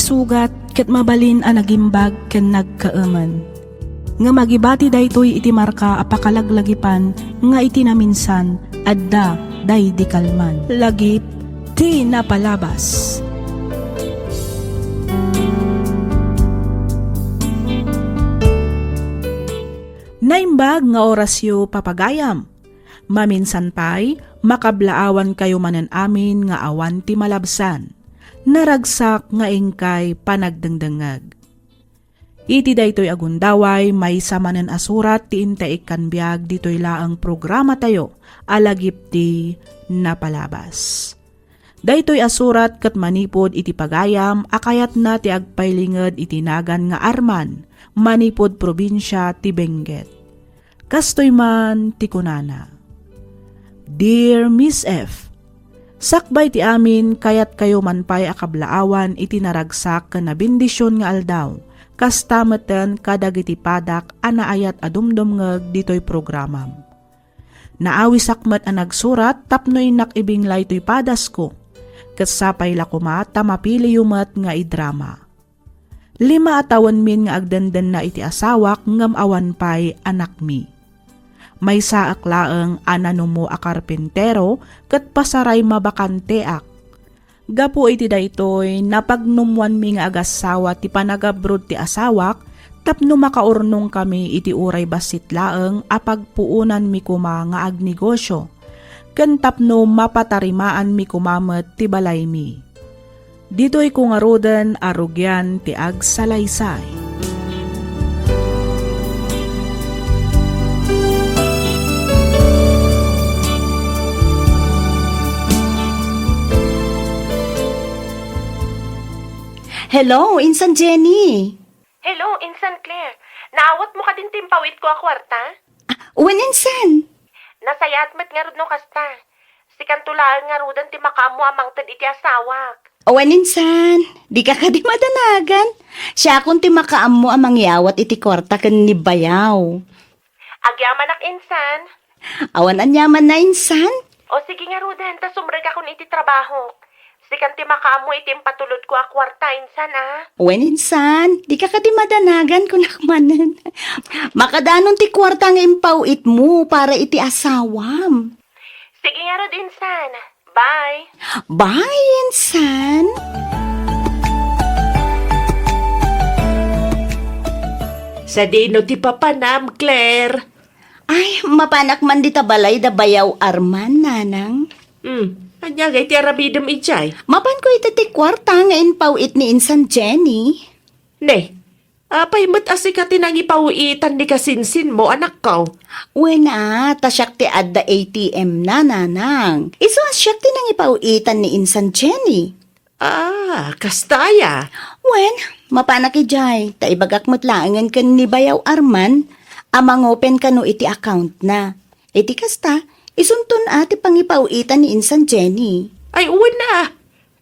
sugat ket mabalin a nagimbag ken nagkaaman. Nga magibati daytoy iti marka apakalaglagipan nga iti naminsan adda day di kalman. Lagip ti napalabas. Naimbag nga orasyo papagayam. Maminsan pa'y makablaawan kayo manen amin nga awan ti malabsan. Naragsak nga ingkay panagdengdengag. Iti daytoy agundaway may samanen asurat ti intaik kanbiag ditoy laang programa tayo alagip ti napalabas. Daytoy asurat ket manipod iti pagayam akayat na ti agpaylinged iti nagan nga Arman manipod probinsya ti Benguet. Kastoy man ti kunana. Dear Miss F, sakbay ti amin kayat kayo manpay akablaawan iti naragsak ken nabindisyon nga aldaw. Kastameten kadagiti padak anaayat adumdumngeg ditoy programam. Naawi sakmet a nagsurat tapnoy nakibinglay toy padas ko. Katsapay lakuma tamapili yumet nga idrama. 5 atawan min nga agdenden na iti asawak ngem awan pay anak mi. May saak laeng ananumo a karpentero ket pasaray mabakanteak. Gapu iti daytoy napagnumwan mi nga agasawa ti panagabrod ti asawak tapno makaurnong kami iti uray basit laeng apagpuunan mi kuma nga agnegosyo ken tapno mapatarimaan mi kumamet ti balay mi. Ditoy ko nga roden arugyan ti agsalaysay. Hello, Insan Jenny. Hello, Insan Claire. Naawat mo ka din timpawit ko a kwarta? Uwan, Insan. Nasayat met nga rod no kasta. Sikan tulaan nga rodan ti makamu amang tad iti asawak. Uwan, Insan. Di ka di madanagan. Siya akong ti makaam mo amang yawat iti kwarta ken ni bayaw. Agyaman ak Insan. Awan anyaman na, Insan. O sige nga rodan, ta sumreg ako iti trabaho. Sikan ti makamu iti patulod ko a kwarta, Insan Uwan, Insan. Di ka di madanagan kung nakmanan. Makadanon ti kwarta nga impawit mo para iti asawam. Sige nga rod, Insan. Bye. Bye, Insan. Sa dino ti papanam, Claire. Ay, mapanak man di tabalay da bayaw Arman, nanang. Anya gay ti arabidem ijay. Mapan ko iti ti kwarta nga impawit ni Insan Jenny. Ne, apay mat asika tinang ipauitan ni kasinsin mo, anak ko. Wena, tasyak ti adda ATM na, nanang. Iso asyak ti nang ipauitan ni Insan Jenny. Kastaya. Wen, mapanak ijay, ta ibagak matlaangan kan ni bayaw Arman, amang open kano iti account na. Iti kasta, isuntun ati pangipauitan ni Insan Jenny. Ay, uwan na.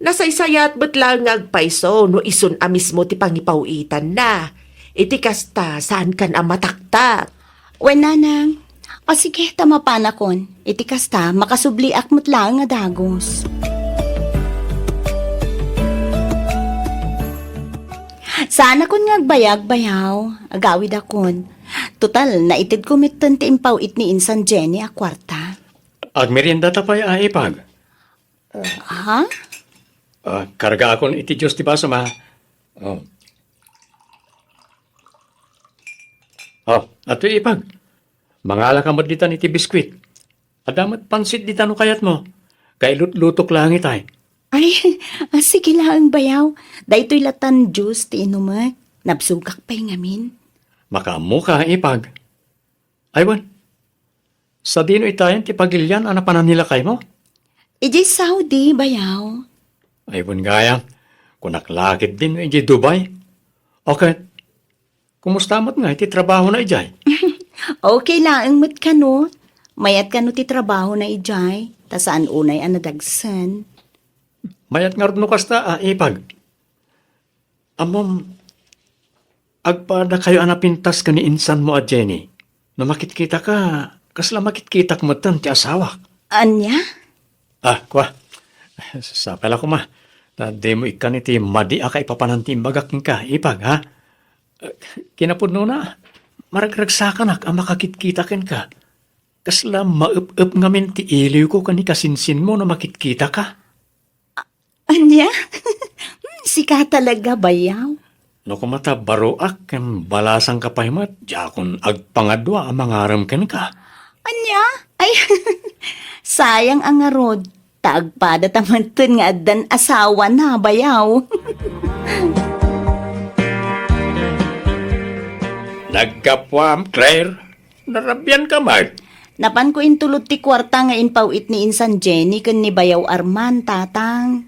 Nasaysayat ba't lang agpaiso no isun a mismo ti pangipauitan na. Iti kasta, saan kan ang mataktak? Wen, nanang. O sige, tamapanakon. Iti kasta, makasubliak matlaang nga dagos. Sana kun nga agbayag bayaw, agawid akon. Total, naitid kumitan ti impawit ni Insan Jenny a kwarta. Agmerienda tapay ipag. Ha? Karga akon iti Diyos ti basa ma. Ato ipag. Mangala ka ditan iti biskwit. Adamat pansit ditan no kayat mo. Kay lutok lang itay. Ay, sige lang bayaw. Daytoy latan juice ti inumak. Nabsugak pa'y ngamin. Makamu ka ipag. Aywan. Sa dino itayan ti pagilyan anapanan nila kay mo? Iji Saudi bayaw. Aywan gaya. Kunaklakit din iji Dubai. Okay. Kumusta mo't nga iti trabaho na ijay? Okay lang mat kano. Mayat kano ti trabaho na ijay. Ta saan unay ang nadagsan. Mayat nga no kasta ipag. Amom, agpada kayo anapintas ka ni Insan mo at Jenny. No makitkita ka, kasla makitkita kumatan ti asawak. Anya? Kwa. Sapala ko ma. Tadi mo ikan iti madi aka ipapanantimbagak ka, ipag, ha? Kinapudno na, maragragsakan ang makakitkitakin ka. Kasla maup-up ngamin ti iliw ko kani kasinsin mo na makitkita ka. Anya? Sika talaga, bayaw. No kumata baroak ken balasang kapaymat, jakon agpangadwa ang mangaram ken ka. Anya? Ay, sayang ang arod. Taagpada tamantun nga adan asawa na, bayaw. Nagkapwam, Claire. Narabyan ka, Mark. Napan ko intulot ti kwarta nga inpawit ni Insan Jenny ken ni Bayaw Arman, tatang.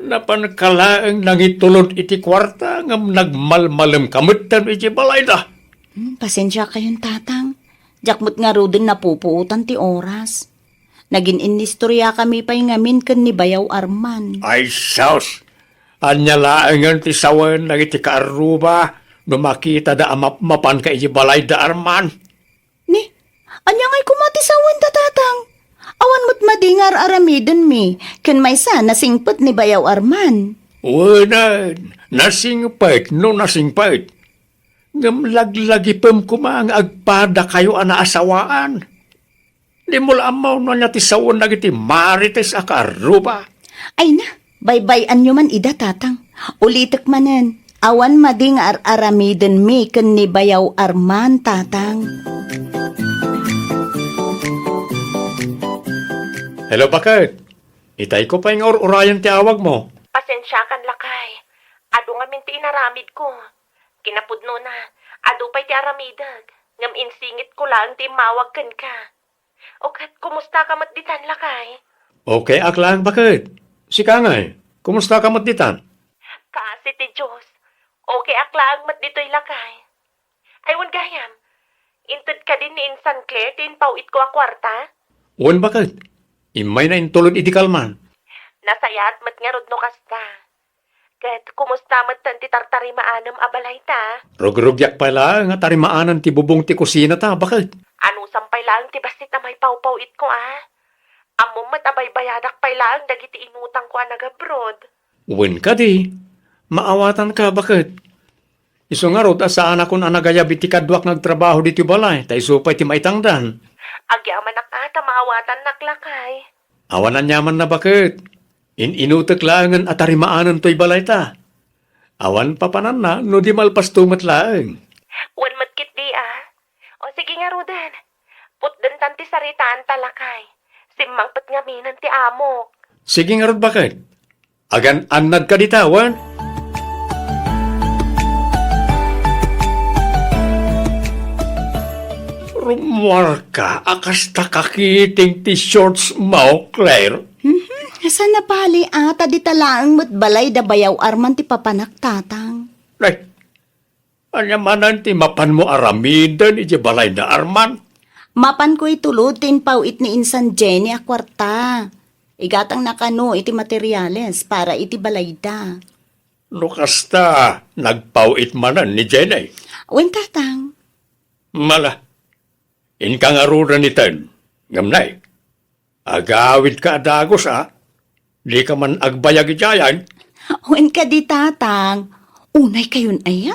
Napankalaang nangitulod iti kwarta ngam nagmalmalem kamutan iti balay da. Pasensya kayon, tatang. Jakmut nga rodon napupuutan ti oras. Naging inistorya kami pa'y ngamin ken ni Bayaw Arman. Ay, saus. Anya laangan ti sawan na iti kaaruba no makita da mapan ka iti balay da Arman. Ni, anya nga'y kumatisawan da, tatang. Awan mo't madingar aramidon mi, ken may sana singpot ni Bayaw Arman. Wala, nasingpait no nasingpait. Ngam laglagi pem kumang agpada kayo ana asawaan. Di mo lamaw no niya ti sawan na iti marites a kaaruba. Ay na, baybayan nyo man ida, tatang. Ulitek manen, awan madingar aramidon mi ken ni Bayaw Arman, tatang. Hello, bakit? Itay ko pa yung urayan ti awag mo. Pasensya kan lakay. Ado nga minti inaramid ko. Kinapudno na. Ado pa'y ti aramidag. Ngam insingit ko lang ti mawag kan ka. Okat, kumusta ka matditan lakay? Okay, aklang bakit? Si Kangay, kumusta ka matditan? Kasi ti Diyos. Okay aklaang matdito'y lakay. Aywan gayam. Inted ka din ni Insan Claire tin pawit ko a kwarta. Uwan bakit? Imay na intulod iti kalman. Nasayat mat nga rodno kasta. Kat kumusta mat tan ti tartari maanam abalay ta? Rogrugyak pala nga tarimaanan ti bubong ti kusina ta, bakit? Ano sampay lang ti basit na may pawpawit ko Amo mat abay bayadak pay lang dagiti inutang ko nag-abroad. Uwan ka di. Maawatan ka, bakit? Iso nga rod, asaan akong anagayab iti kadwak nagtrabaho diti balay, tay supay ti maitangdan. Agyaman nakata maawatan naklakay. Awanan yaman na bakit? Inutek langan at tarimaanan to'y balay ta. Awan papanan na, no di malpas tumat laang. Wan matkit di O sige nga Rodan. Putdan tanti saritaan talakay. Simmang pat nga minan ti amok. Sige nga rod, bakit? Agan anad ka ditawan? Rumarka, akas takakiting ti shorts mo, Claire. Asa na pali ata di talaang mo't balay da Bayaw Arman ti papanak, tatang. Ay, anyamanan ti mapan mo aramidan iti balay na Arman. Mapan ko itulutin pawit ni Insan Jenny a kwarta. Igatang nakano iti materyales para iti balay da. No kasta, nagpawit manan ni Jenny. Wen, tatang. Mala, inkangaruran ni Ten, ngamnay, agawid ka adagos di ka man agbayag ijayan, Wen ka di, tatang. Unay kayon aya?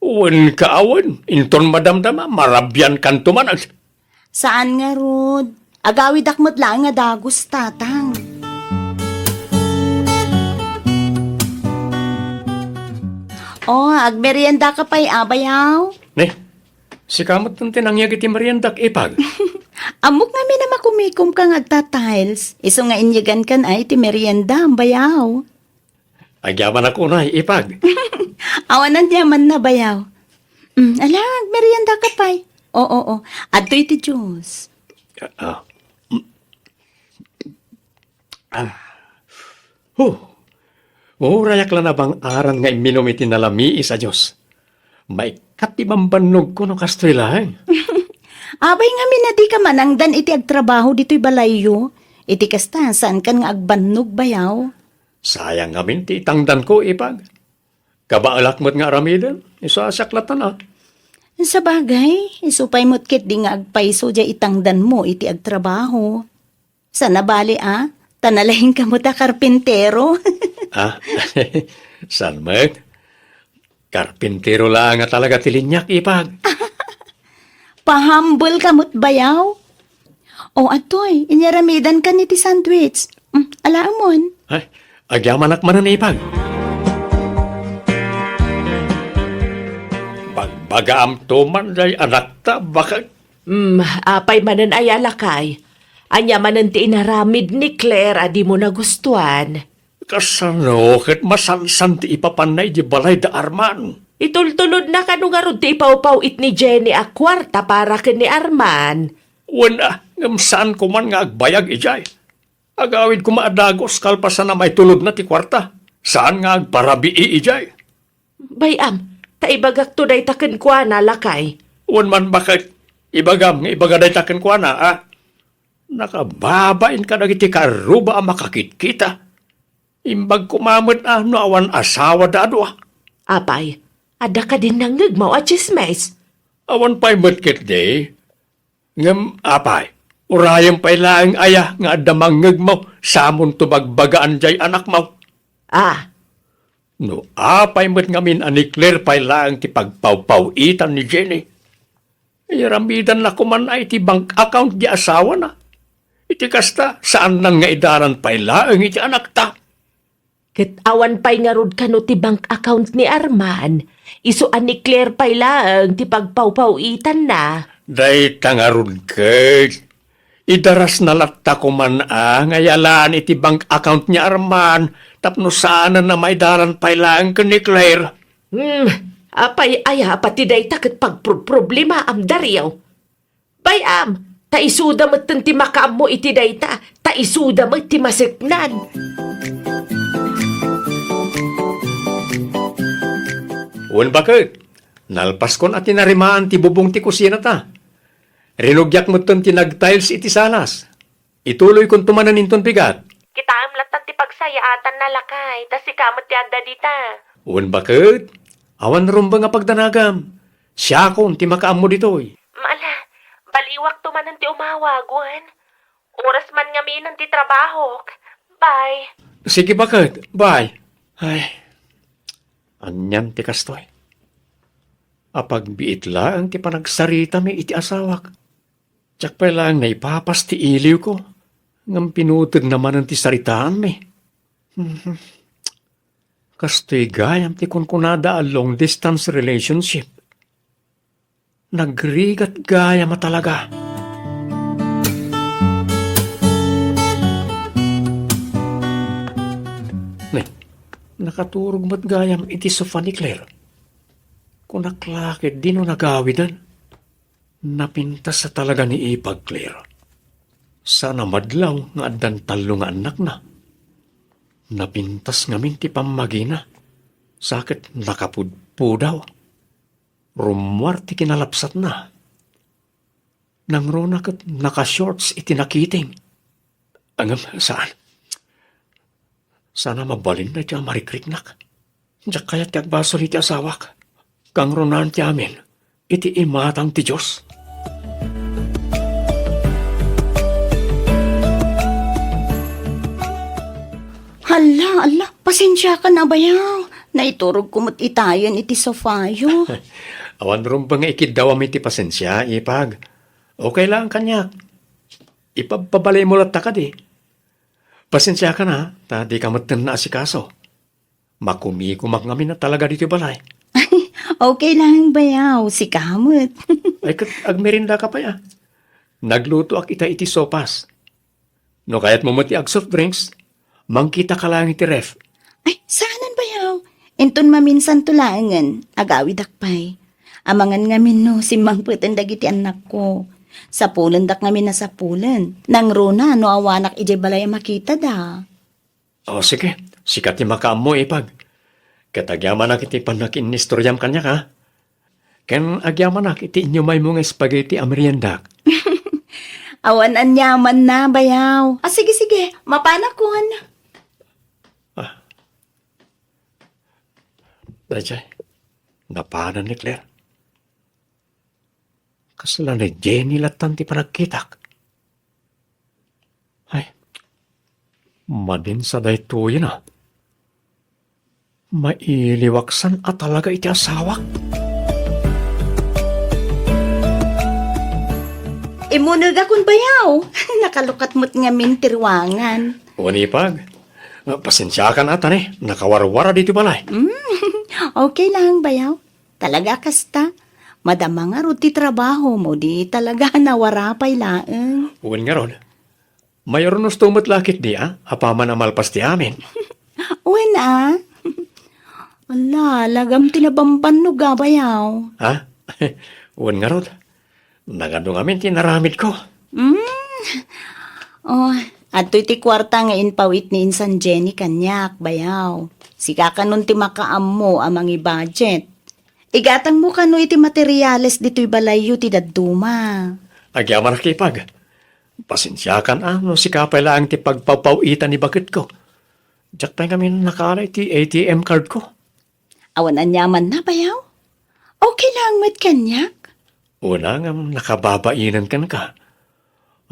uwan ka awan, inton madamdama, marabyan kan tumanag. Saan nga, Rod? Agawid akmat lang nga dagos, tatang. Agmerienda ka pa'y abayaw. Ne, si kamot ng tinangyag iti mariendak ipag. Amok namin na makumikom ka nga agta-tiles. Iso nga inyagan kan ay ti merienda, ang bayaw. Agyaman ako na ipag. Awanan yaman na bayaw. Alag, merienda ka pa'y. Oo. Ado'y ti Diyos. Rayak lang na bang aran nga iminom iti nalami sa Diyos. May katibambanog ko no kastrilahan. Abay nga minadi ka manangdan iti agtrabaho dito'y balayo. Iti kasta, saan kan nga agbannog bayaw? Sayang nga ti itangdan ko ipag. Kabaalak mo't nga aramidan, isasaklatan Sa bagay, isupay mo't kit di nga agpaiso dya itangdan mo iti agtrabaho. Sana bali tanalahin ka mo ta karpintero. Ah, San Mek? Karpintero lang nga talaga tilinyak, ipag. Pahambol kamot bayaw. O atoy, inyaramidan ka ni ti sandwich. Alaamon. Ay, agyaman akmanan, ipag. Bagbagaam tuman day anak ta, baka... Apay manan ay alakay. Anya manan ti inaramid ni Claire adi mo nagustuhan. Kasano, ket masansan ti ipapanay di balay da Arman. Itultulod na kanong arod ti ipaw-pawit ni Jenny a kwarta para ken ni Arman. Wala, ngamsaan ko man nga agbayag ijay. Agawid ko maadagos kalpasan na may tulod na ti kwarta. Saan nga agparabii ijay? Bayam, taibagak to day taken kwa na lakay. Wan man bakit ibagam nga ibagaday taken ko na, ah? Nakababain ka na iti karuba ang makakitkita. Imbag kumamot no awan asawa dado ah. Apay, ada ka din nangagmaw at chismes. Awan pa'y matkit day. Ngam apay, urayang pa'y laang aya nga adamang ngagmaw samon tubagbagaan jay anak mo. Ah, No apay mat ngamin ani Claire pa'y laang ti pagpawpawitan ni Jenny. Iramidan na kuman ay ti bank account di asawa na. Iti kasta saan nang nga idaran pa'y laang iti anak ta. ket awan pay nga rod kano ti bank account ni Arman. Isuan ni Claire pay lang ti pagpawpawitan na. Day tangarun kay. Idaras na latta ko man nga yalaan iti bank account ni Arman. Tapno sana na may daran pa'y laang ka ni Claire. Apay aya pati day taket pagproblema am daryaw. Bayam, taisuda mo ti makaam mo iti dayta, taisuda mo ti masiknan. Un bakit? Nalpas kon at tinarimaan ti bubong ti kusina ta. Rinugyak mo ton tinag-tiles iti salas. Ituloy kon tumanan inton bigat. Kita am latan ti pagsayaatan na lakay, tas ikamot ti adda dita. Un bakit? Awan rumba nga pagdanagam. Siya kon ti makaam mo ditoy. Maala, baliwak tumanan ti umawagwan. Oras man nga minan ti trabaho. Bye. Sige bakit? Bye. Ay, anyan ti kastoy. Apag biit lang ti panagsarita mi iti asawak. Tsak pa lang na ipapas ti iliw ko. Ngam pinutod naman ang ti saritaan mi. Kastoy gayam ti kunkunada a long distance relationship. Nagrigat gaya matalaga. Nakaturog mat gayam iti sofa ni Claire. Kung naklakit di no nagawidan, napintas sa talaga ni Ipag Claire. Sana madlaw nga addan talo nga anak na. Napintas ngamin ti pamagina. Sakit nakapudpudaw. Rumwar ti kinalapsat na. Nang ronak at nakashorts iti nakiting. Angam saan? Sana mabalin na ti amarikriknak. Diyak kaya ti agbaso ni ti asawak. Kang ronan ti amin, iti imatang ti Diyos. Hala, pasensya ka na bayaw. Naiturog kumot itayon iti sofayo. Awan ron ba nga ikidawam iti pasensya, Ipag? Okay lang kanyak. Ipapabalay mo latta ka di. Pasensya ka na, ta di ka matan na asikaso. Makumikumak ngamin na talaga dito balay. Okay lang bayaw, si kamot. Ay kat agmerinda ka pa ya. Nagluto ak ita iti sopas. No kayat mo mati ag soft drinks, mangkita ka lang iti ref. Ay, saanan bayaw? Inton maminsan tulangan, agawid akpay. Amangan ngamin no, simbang putin dagiti anak ko. Sapulan dak ngamin na sapulan. Nang rona, no awanak ije balay makita da. O sige, sikat ti makaam mo Ipag. Katagyaman na kiti panakin nistoryam kanya ka. Ken agyaman na kiti inyo may mga spaghetti ameriendak. Awan anyaman na bayaw. Sige, mapanakon. Dajay, napanan ni Claire. Kasala ni Jenny latan ti panagkitak. Ay, madin sa dayto yun ah. Mailiwaksan at talaga iti asawak. Imunag akong bayaw. Nakalukat mo't nga mintirwangan. Unipag, pasensya ka na atan nakawarwara dito balay. Okay lang, bayaw. Talaga kasta. Madama nga ruti trabaho mo, di talaga nawarapay laeng. Uwan nga ron. Mayroon nos tumot lakit di apaman amalpas ti amin. Uwan Ala, lagam tinabamban no gabayaw. Ha? Uwan nga ron. Nagadong amin tinaramid ko. Oh, at ti kwarta nga inpawit ni Insan Jenny kanyak, bayaw. Sika ka nun ti makaam mo amang i-budget. Igatang mo kano iti materyales dito'y balayo ti daduma. Agyaman nakipag. Pasensya ka na no si kapay lang ti pagpapawitan ni bakit ko. Diyak tayo kami nakalay ti ATM card ko. Awan anyaman na, bayaw? Okay lang met kanyak. Una nga nakababainan ka na ka.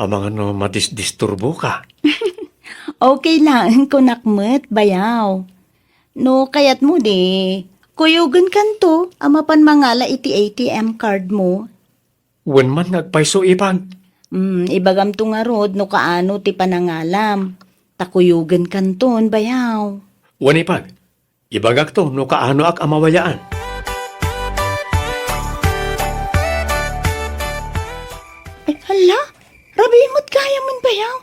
Amang ano madisturbo ka. Okay lang, kunakmet, bayaw. No, kayat mo di. Kuyugan kanto, amapan mangala iti ATM card mo. Uwan man ngagpaiso ipag. Ibagam to nga rod, no kaano ti panangalam. Takuyugan kanton, bayaw. Uwan ipag. Ibagak to no kaano ak amawayaan. Ay, hala, rabimot gayam man, bayaw.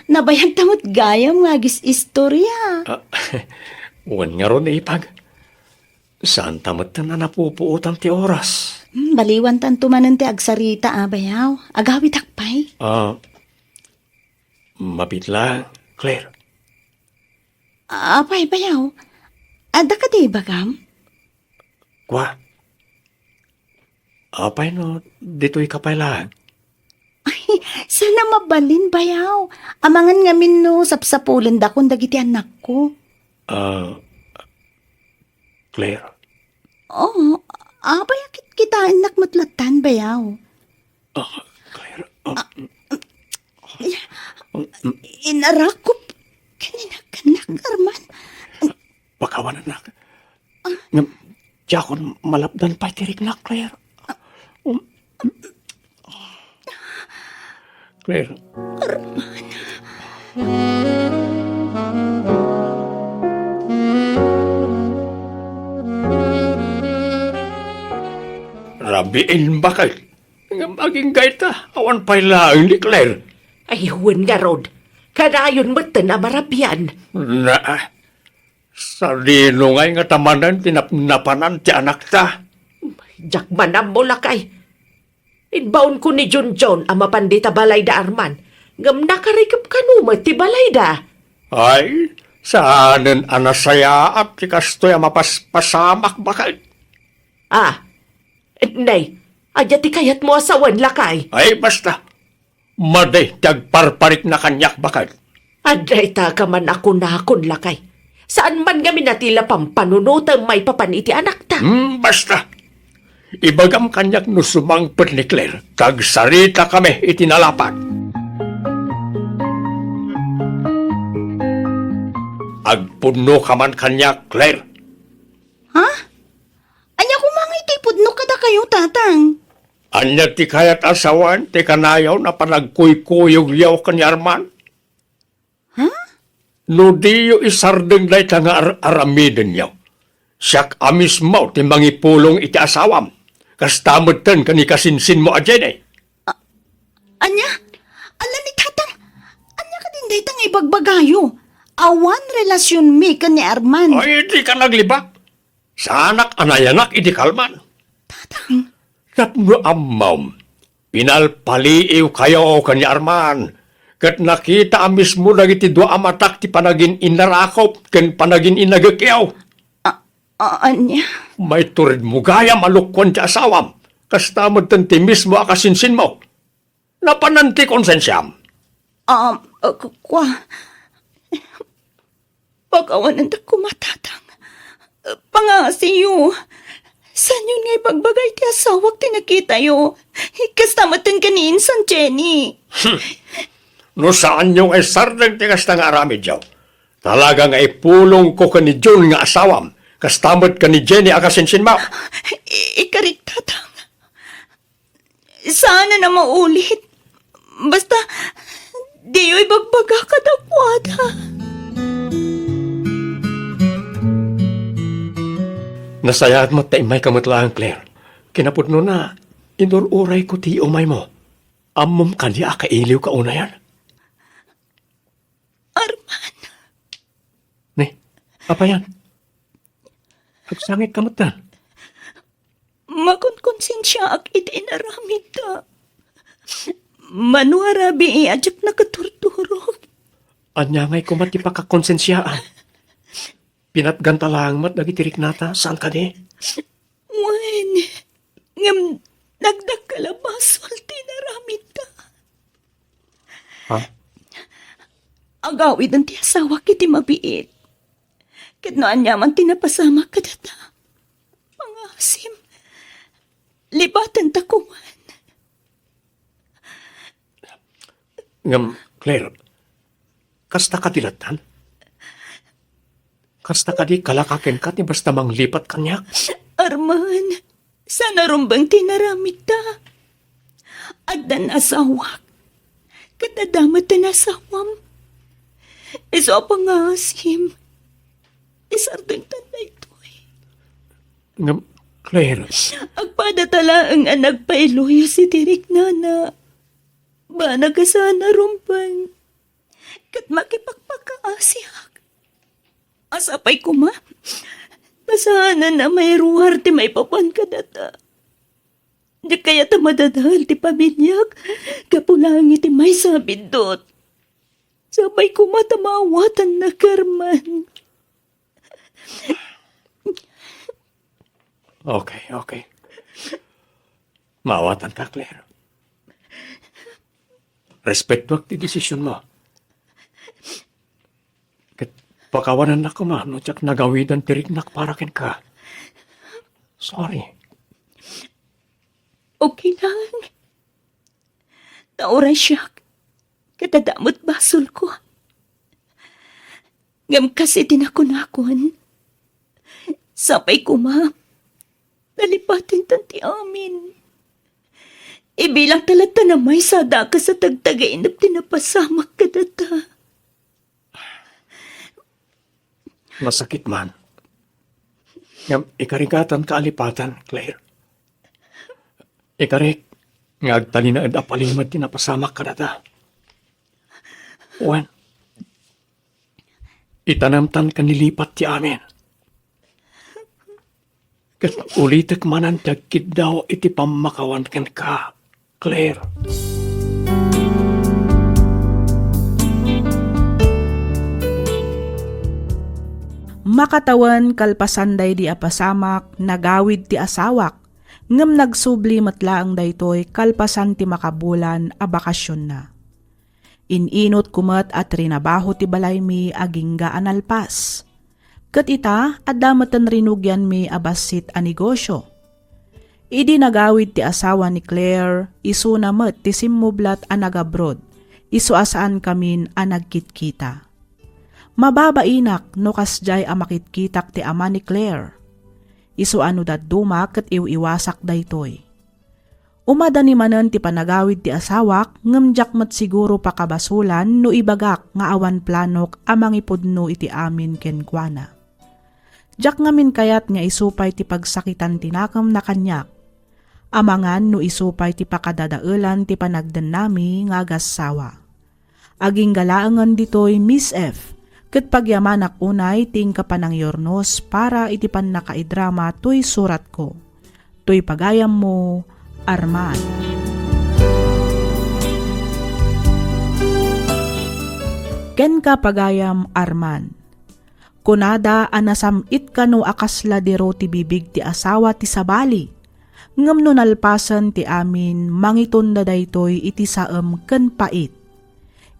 Nabayag tamot gayam nga gis istorya. Uwan nga ron ipag. Saan tamot na napupuutan ti oras? Baliwan tanto manan ti agsarita, bayaw. Agawit akpay. Mapitla, Claire. Apay, bayaw. Ada ka di bagam? Kwa? Apay no, dito'y kapailan. Sana mabalin, bayaw. Amangan ngamin no, sapsapulan da kung dagiti anak ko. Claire. Oo, bayakit kita anak matlatan, bayaw. Claire. Inarakop. Kanina kanak, Arman. Pakawan anak. Jakon malapdan pa tirik na, Claire. Claire. Rabiin bakal. Maging gaita. Awan pa'y laang ni Claire. Ay, huwan nga rod. Kadayon mo na marabyan. Sa dino ngay nga tamanan tinapnapanan ti anak ta. Jak manam mo lakay. Inbaon ko ni John ang mapandita balay da Arman. Ngam nakarikap ka numat ti balay da. Ay, saanen anasaya at ti kastoy mapaspasamak bakal. Nay, adya ti kayat mo asawan lakay. Ay, basta. Maday, tagparparit na kanyak bakal. Aday ta ka man ako na akon lakay. Saan man kami natila pampanunutang may papaniti anak ta? Basta. Ibagam kanyak no sumangpet ni Claire. Kagsarita kami itinalapan. Agpuno ka man kanyak, Claire. Ha? Anya kumang itipod no kada kayo, tatang. Anya ti kayat asawan, ti kanayaw na panagkuy-kuyog yaw kanyarman. No diyo isardeng day ta nga aramiden yaw. Siyak amis mo ti mangipulong iti asawam. Kastamod ten kani kasinsin mo adyan eh. Anya? Ala ni tatang. Anya ka din day tang ibagbagayo. Awan relasyon mi ka ni Arman. Ay, di ka naglibak. Sa anak anayanak iti kalman. Tatang. Tapno amam. Pinalpaliiw kayo kani Arman. Kat nakita amis mo dagiti dua amatak ti panagin inarakop ken panagin inagakyaw. Anya? May turid mo gaya malukwan ti asawam. Kastamod ten ti mismo akasinsin mo. Napananti konsensyam. Kwa. Pagawanan ta kumatatang. Pangasiyo. Saan yun nga ipagbagay ti asawak ti nakita yo? Kastamatan ka ni Insan Jenny. No saan yung ay sardang tigas na nga aramid yaw. Talaga nga ipulong ko ka ni John nga asawam. Kastamod ka ni Jenny akasinsin mo. Ikarit, tatang. Sana na maulit. Basta, di yo'y bagbaga kadakwada. Nasayat mo taimay kamutlaan, Claire. Kinapudno na, inururay ko ti umay mo. Amom kanya kailiw ka una yan. Arman, Ni, apa yan? Agsangit kamutan. makunkonsensya ak iti inaramid ta. Manuarabi iadyak na katurturog. Anyangay ko mati pakakonsensyaan. Pinatganta lang mat nagitirik nata, saan ka di? Wen, ngam nagdag kalabasol tinaramid ta. Ha? Agawid ang ti asawa kiti mabiit. Kadnoan niya man tinapasama kadata. Mga asim, libatan takuman. Ngam, Claire, kasta ka dilatan? Kasta ka di kalakakin ka ni basta manglipat kanya? Arman, sana rumbang tinaramid ta. Agdan asawak. Katadamat na asawam. Iso pangasim. Isardang tanday to'y. Ngam, Claire, Agpadatala ang anak pailuyo si Tirik Nana. Ba nagasana rumbang. Kat makipagpakaasiyak. Asapay ko ma. Pasana na may ruhar ti may papan ka data. Di kaya ta madadahal ti pamilyak. Kapulangi ti may sabidot. Sabay ko matamawatan na karman. Okay. Maawatan ka, Claire. Respeto ak ti desisyon mo. Kat pakawanan na ko man, no tsak nagawidan tiriknak para ken ka. Sorry. Okay lang. Tauray siya. Katadamot basol ko. Ngam kasi tinakon-akon. Sapay ko ma. Nalipatin tanti amin. Ibilang talata na may sada ka sa tagtagainap tinapasamak ka data. Masakit man. Ngam, ikarigatan ka alipatan, Claire. Ikarik, ngagtali na apalimat tinapasamak ka data. Wan, itanamtan ka nilipat ti amin. Kat ulitek manan tagkid daw iti pamakawan ken ka, Claire. Makatawan kalpasanday di apasamak, nagawid ti asawak, ngem nagsubli matlaang daytoy kalpasan ti makabulan a bakasyon na. Ininot kumat at rinabaho ti balay mi agingga analpas. Kat ita, adamatan rinugyan mi abasit a negosyo. Idi nagawid ti asawa ni Claire, isu namet ti simmublat a nagabroad, isu asaan kamin a nagkitkita. Mababainak no kasjay a makitkitak ti ama ni Claire. Isu ano daduma kat iwiwasak daytoy. Umada ni manen ti panagawid ti asawak, ngemjak mat siguro pakabasulan no ibagak nga awan planok amang ipudno iti amin kenkwana. Jak ngamin kayat nga isupay ti pagsakitan tinakam na kanyak. Amangan no isupay ti pakadadaelan ti panagdan nami nga agasawa. Aging galaangan ditoy Miss F. Ket pagyamanak unay ting kapanangyornos para iti pan nakaidrama toy surat ko. Toy pagayam mo, Arman. Ken ka pagayam, Arman. Kunada anasamit ka no akasla dero ti bibig ti asawa ti sabali. Ngam no nalpasan ti amin mangiton da daytoy iti saem ken pait.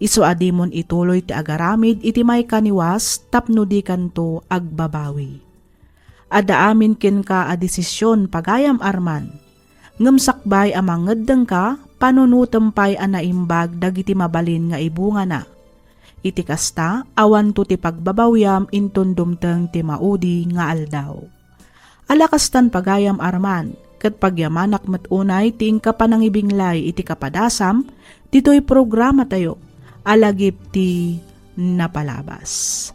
Isu adimon ituloy ti agaramid iti may kaniwas tapno di kanto agbabawi. Ada amin ken ka a desisyon pagayam, Arman. Ngem sakbay amang ngeddeng ka panunutem pay a naimbag dagiti mabalin nga ibunga na. Iti kasta, awan to ti pagbabawyam inton dumteng ti maudi nga aldaw. Alakastan pagayam arman, kat pagyamanak matunay ti kapanangibinglay iti kapadasam, dito'y programa tayo, alagip ti napalabas.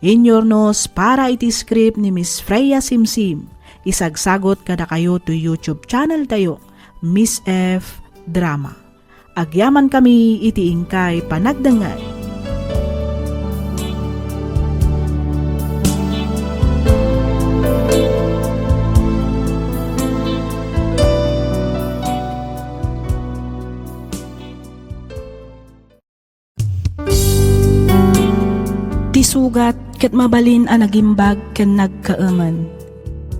Inyornos para iti script ni Miss Freya Simsim, isagsagot kada kayo to YouTube channel tayo, Miss F. Drama. Agyaman kami iti ingkay panagdangay. Tisugat ket mabalin a nagimbag ken nagkaaman.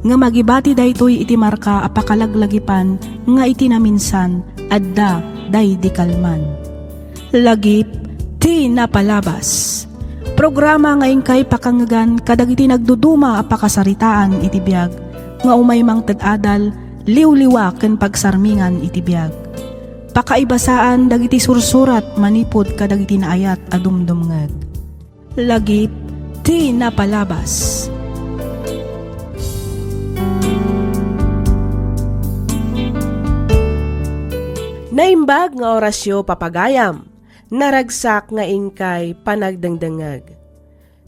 Nga magibati daytoy iti marka apakalaglagipan nga iti naminsan adda day di kalman. Lagip ti napalabas. Programa nga ingkay pakangagan kadag iti nagduduma apakasaritaan iti biag nga umaymang tad-adal liwliwa ken pagsarmingan iti biag. Pakaibasaan dagiti sursurat manipod kadag iti naayat a dumdumngeg. Lagip ti napalabas. Naimbag nga orasyo papagayam, naragsak nga ingkay panagdangdangag.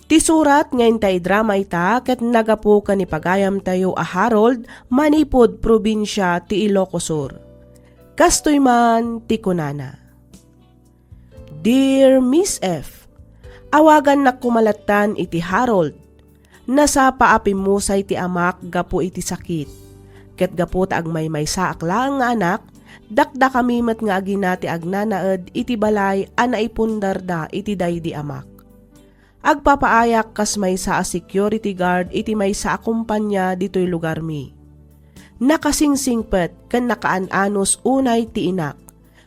Ti surat nga intay drama ita ket nagapu ka ni pagayam tayo a Harold manipod probinsya ti Ilocos Sur. Kastoy man ti kunana. Dear Miss F, awagan na kumalatan iti Harold. Nasa paapimusay ti amak gapu iti sakit. Ket gapu ta agmay sa akla nga anak, dakda kami met nga aginati agnanaed iti balay ana ipundarda iti daydi amak. Agpapaayak kas may sa a security guard iti may sa akumpanya ditoy lugar mi. Nakasingsingpet ken nakaananos unay ti inak.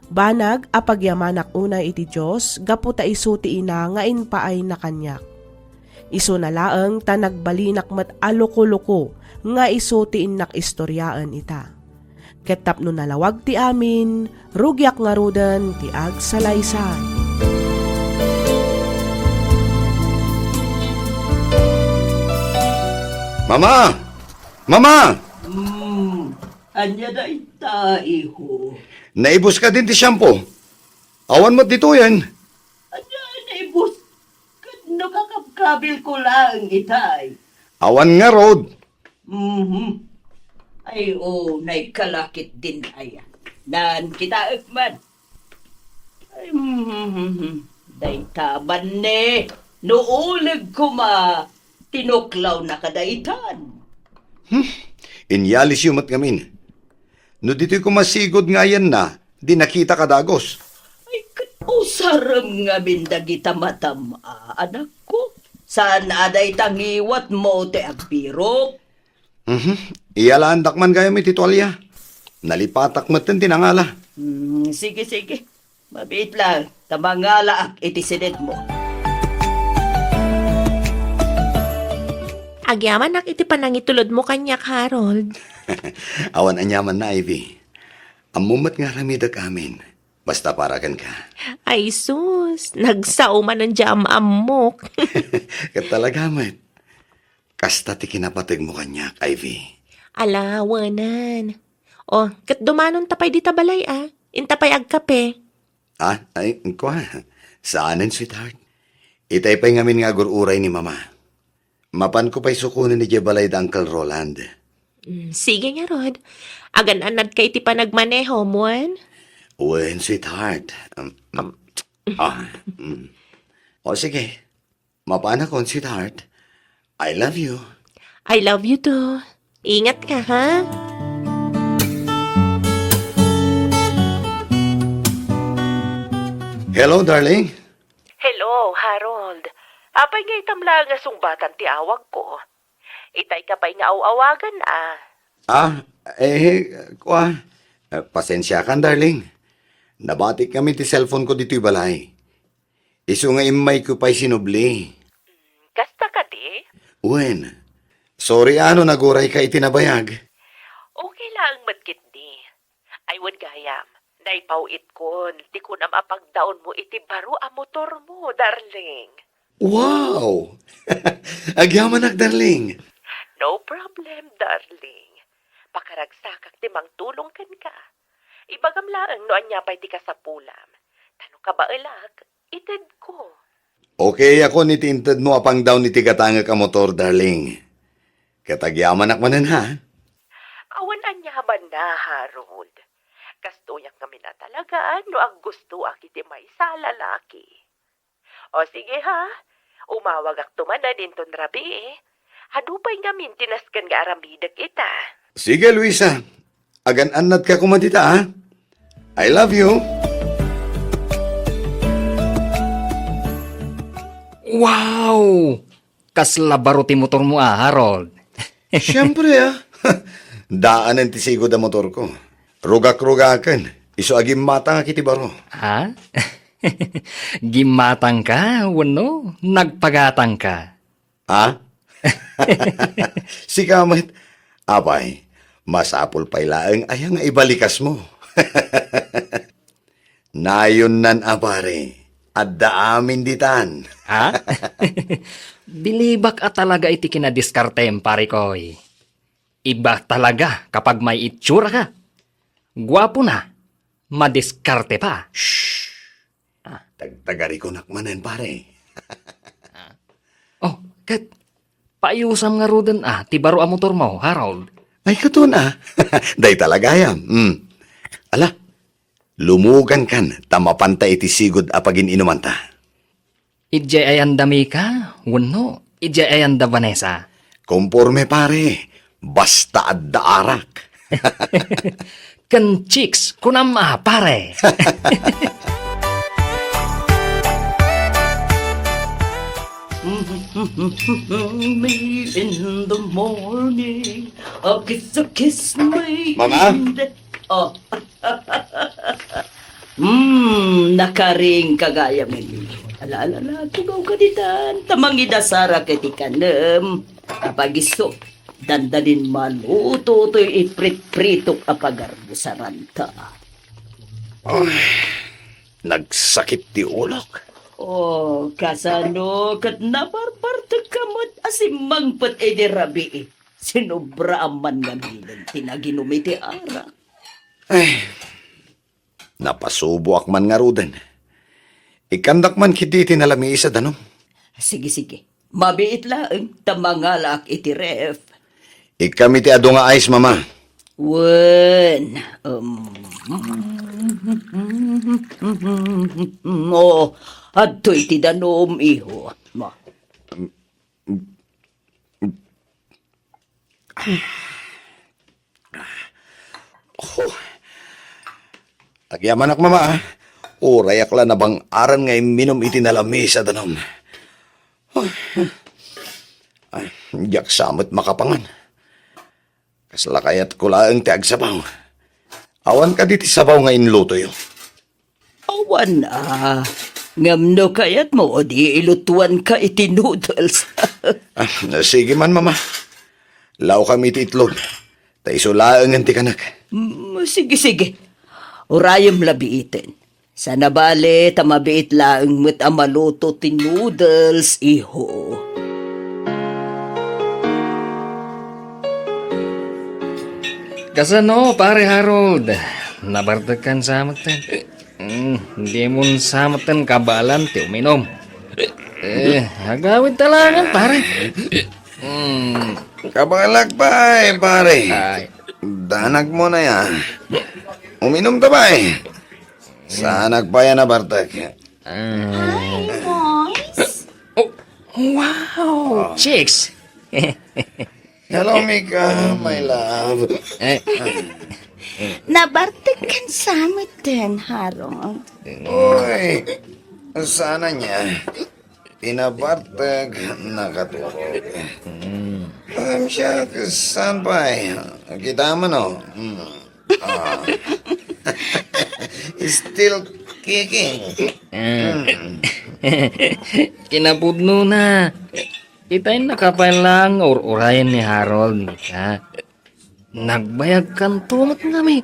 Banag apagyamanak unay iti Diyos, gapu ta isu ti ina nga inpaay na kanyak. Isu na laeng ta nagbalinak met aloko-loko nga isu ti inak istoryaan ita. Ket tapno nalawag ti amin, rugyak nga ruden ti agsalaysay. Mama! Mama! Anya da ita, iho. Naibos ka din ti shampoo. Awan mo dito yan. Anya, naibos. Nakakabkabil ko lang itay. Awan nga road. Ay, naikalakit din ay. Nan kita man. Ay, day taban ne. Nuulig ko tinuklaw na kadaitan. Inyalis yumat ngamin. No dito'y kumasigod nga yan na, di nakita ka dagos. Ay, sarang nga mindagita matama, anak ko. Saan aday tangiwat mo te agpirok? Iyalandak man gaya may titwalya. Nalipatak matin tinangala. Sige. Mabit lang. Tamangala ak itisinit mo. Agyaman nak iti panangitulod mo kanyak, Harold. Awan anyaman na, Ivy. Amumat nga ramidag amin. Basta paragan ka. Ay sus, nagsauman ng jam-amok. Kat talaga, mat. Kasta ti kinapatig mo kanyak, Ivy. Alawanan. O, kat dumanon tapay di tabalay Intapay agkape. Ay, kwa. Saanin, sweetheart? Itay pa'y ngamin nga gururay ni mama. Mapan ko pa'y sukunin ni Jebalay da Uncle Roland. Sige nga, Rod. Agan-anad kay ti panagmaneho mo, Wen, sweetheart. O sige. Mapana ko, sweetheart. I love you. I love you too. Ingat ka, ha? Hello, darling. Hello, Harold. Apay nga itamla nga sungbatan ti awag ko. Itay ka pa'y nga awagan, Kwa. Pasensya kan, darling. Nabatik kami ti cellphone ko dito'y balay. Isu nga imay ko pa'y sinubli. Kasta ka di? Wen. Sorry naguray ka itinabayag. Okay lang, madkit di. Ay, wad gayam. Naipawit kon, di ko na mapagdaon mo iti baro a motor mo, darling. Wow! Agyaman darling. No problem, darling. Pakaragsakak ti mangtulong kan ka. Ibagam laang no anya pa'y ti ka sa pulam. Tano ka ba ilag? Ited ko. Okay ako ni tinted mo apang daw ni tigatanga ka motor, darling. Katagyaman akmanan ha? Awan anya ba na, Harold? Kastuyak kami na talaga, no ang gusto akiti may sa lalaki. O sige ha, umawag ak tumanan inton rabi eh. Hadupay ngamin tinaskan nga aramidag ita. Sige, Luisa. Agan-anad ka kumadita ha? I love you. Wow! Kaslabaro ti motor mo Harold. Siyempre Daanan ti sigod ang motor ko. Rugak-rugakan. Iso agim mata nga kiti baro. Ha? Gimatang ka, wano? Nagpagatang ka. Ha? Si Kamit. Apay, masapol pa'y laang ay nga ibalikas mo. Nayon nan apare. At daamin ditan. Ha? Bilibak at talaga iti kinadiskartem, pare koy. Iba talaga kapag may itsura ka. Gwapo na, madiskarte pa. Tagtagari ko nakmanen, pare. Oh, kat, paayusam nga roden ti baro a motor mo, Harold. Ay, kato na. Day talaga yan. Ala, lumugan kan, tamapanta iti sigod apagin inumanta. Ije ayan dami ka, wano? Ije ayan da Vanessa. Komporme, pare. Basta adda arak. Kan chicks, kunam pare. Me in the morning, a kiss me. Mama? in the- Oh. Nakaring kagaya mili. Ala, tugaw ka ditan. Tamang idasara kiti kanem. Kapag iso, dandalin maluto to'y iprit-pritok apagarbo sa ranta. Nagsakit ti ulok. Oh, kasano kat naparpartag kamot asimang pat ederabi. Sinubra aman nga bilang tinaginumiti ara. Ay, napasubo akman nga ruden. Ikandak man kiti tinalami isa danom. Sige. Mabiit lang, tamangalak iti ref. Ikami ti ado nga ice, mama. Wen. Oh, adto iti danom iho. Ma. Agyaman ak, mama. Uray akla na bang aran nga minom iti nalami sa danom. Ay, diyak samot makapangan. Kaslakayat ko laang ti agsabaw. Awan ka diti sabaw nga inluto yo. Awan ngamno kayat mo o di ilutuan ka iti noodles. Sige man, mama. Law kami ti itlog. Ta isulaang ang ti kanak. Sige. Urayam labiitin. Sa nabale, tamabiit lang met amaluto ti noodles, iho. Kasano, pare Harold? Nabartakan samatan. Hindi mo samatan kabalan ti uminom. Agawid talangan, pare. Kabalag pa pare. Ay. Danag mo na yan. Uminom ta ba Sanag pa yan na Bartek. Oh, wow, chicks. Hello, Mika, my love. Nabartig kan samit din, Harold. Uy, sana niya. Pinabartag, nakatulog. Siya, saan pa Kita mo, no? Still kicking. Kinapudno na. Ita'y nakapalang urayan ni Harold, Mika. Nagbayag kan tungat namin.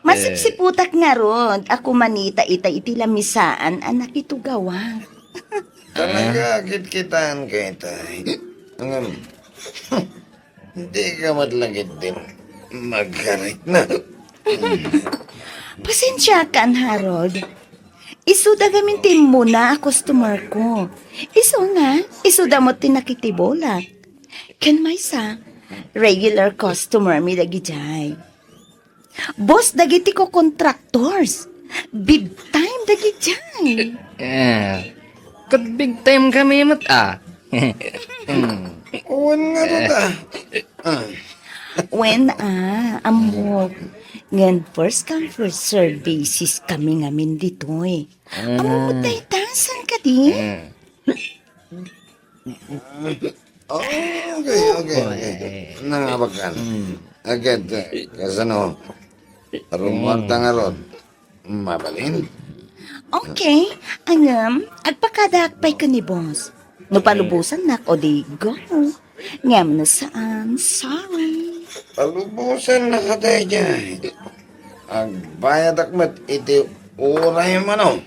Masipsiputak nga ron. Ako manita iti lamisaan anak ito gawa. Talaga, kitkitaan ka itay. Hindi ka matlagit din magkarit na. Pasensya ka, Harold. Isuda gamintin mo na customer ko. Isuda mo tinakitibolak. Ken may sa regular customer mi dagi jay. Boss dagiti ko contractors. Big time dagi jay. Kat big time kami mat Uwan nga rin When amo. Ngan first come first serve basis kami ngamin dito eh. Amo mo tayo ka di? Okay. Nangabakan. Agad, kasano, rumarta nga ron. Mabalin. Okay, agpakadakpay ka ni boss. No palubusan nak o di go. Ngam na saan, sorry. Palubusan na ka tayo dyan. Agbayad akmat, iti uray mano.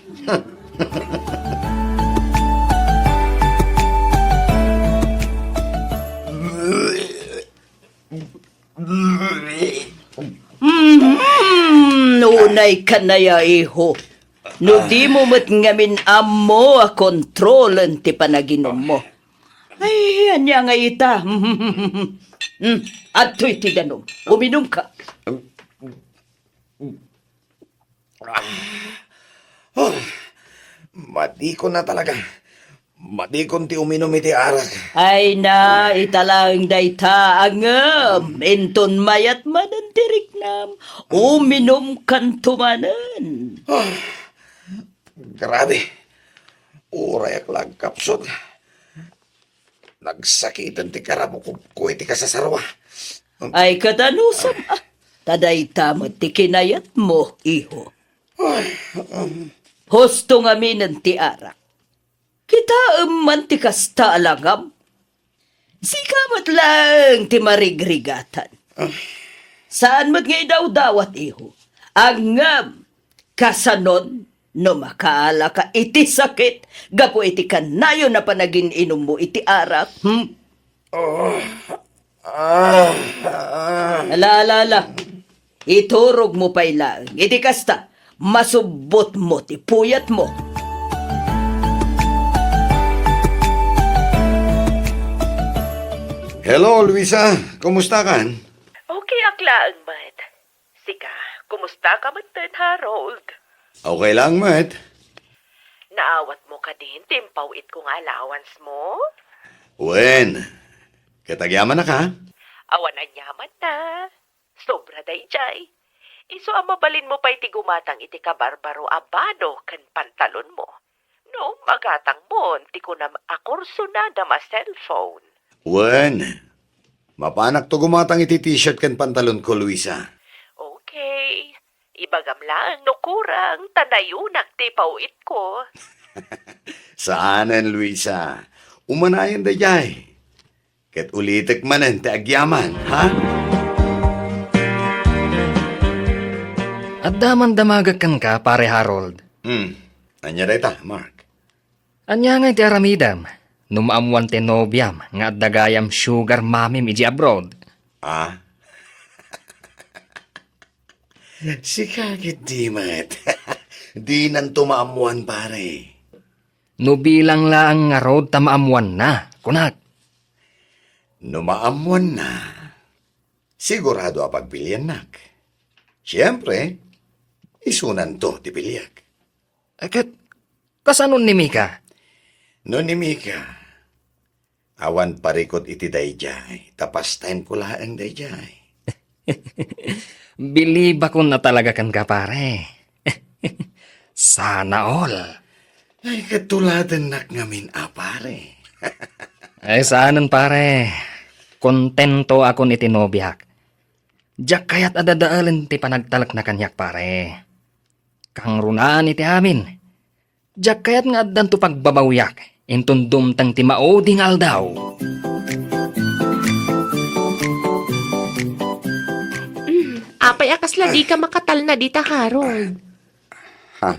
Nunay ka na ya, iho. No di mo mat ngamin amo a kontrolan ti panaginom mo. Ay, anya nga ita. Ato'y ti danom. Uminom ka. Matikon na talaga. Matikon ti uminom iti arak. Ay na, italang dayta angam. Enton mayat manan tiriknam. Uminom kan tumanan. Grabe. Uray ak lagkapsot. Nagsakitan ti karamo ko iti kasasarwa. Ay katanusam tadayta mo ti kinayat mo, iho. Husto nga minan ti arak. Kita man ti kasta alangam. Sikamat lang ti marigrigatan. Saan mo't ngay daw dawat, iho? Angam, kasanon, no makaala ka iti sakit, gapo iti kanayo na panagin inom mo iti arak, Alala, iturog mo pa ilang, iti kasta, masubot mo ti puyat mo. Hello, Luisa. Kumusta kan? Okay, aklaan, Matt. Sika, kumusta ka matan, Harold? Okay lang, Matt. Naawat mo ka din, timpawit kong allowance mo? Wen, katagyaman na ka? Awan na nyaman na. Sobra day jay. Iso ang mabalin mo pa iti gumatang iti kabarbaro abado kan pantalon mo. No, magatang mo, ti ko na akurso na dama cellphone. Wen, mapanak to gumatang iti t-shirt kan pantalon ko, Luisa. Okay. Ibagam lang, no kurang, tanayunak ti pawit ko. Saanan, Luisa? Umanayan da jay. Ket ulitek manen ti agyaman, ha? At daman-damagakan ka, pare Harold. Anya dayta, Mark? Anya nga iti aramidam. Numaamuan ti nobyam nga at dagayam sugar mamim iji abroad. Ah? Si Kagit di, Matt. Di nan tumaamuan, pare. No bilang laang nga road tamaamuan na, kunak. Numaamuan na. Sigurado a pagpilian nak. Siyempre, isunan to ti pilyak. Kat, kasanon ni Mika? No ni Mika, awan parikot iti dayjay, tapas time ko laang dayjay. Believe ako na talaga kan ka, pare. Sana all. Ay, katuladan nak ngamin, pare. Ay, saanan, pare. Kontento ako ni tinobyak. Diyak kaya't adadaalan ti panagtalak na kanyak, pare. Kang runaan iti amin. Diyak kaya't nga addan to pagbabawyak. Intundum tang ti mauding aldaw. Apay akas lagi ka makatal na dita, Harold. Ha?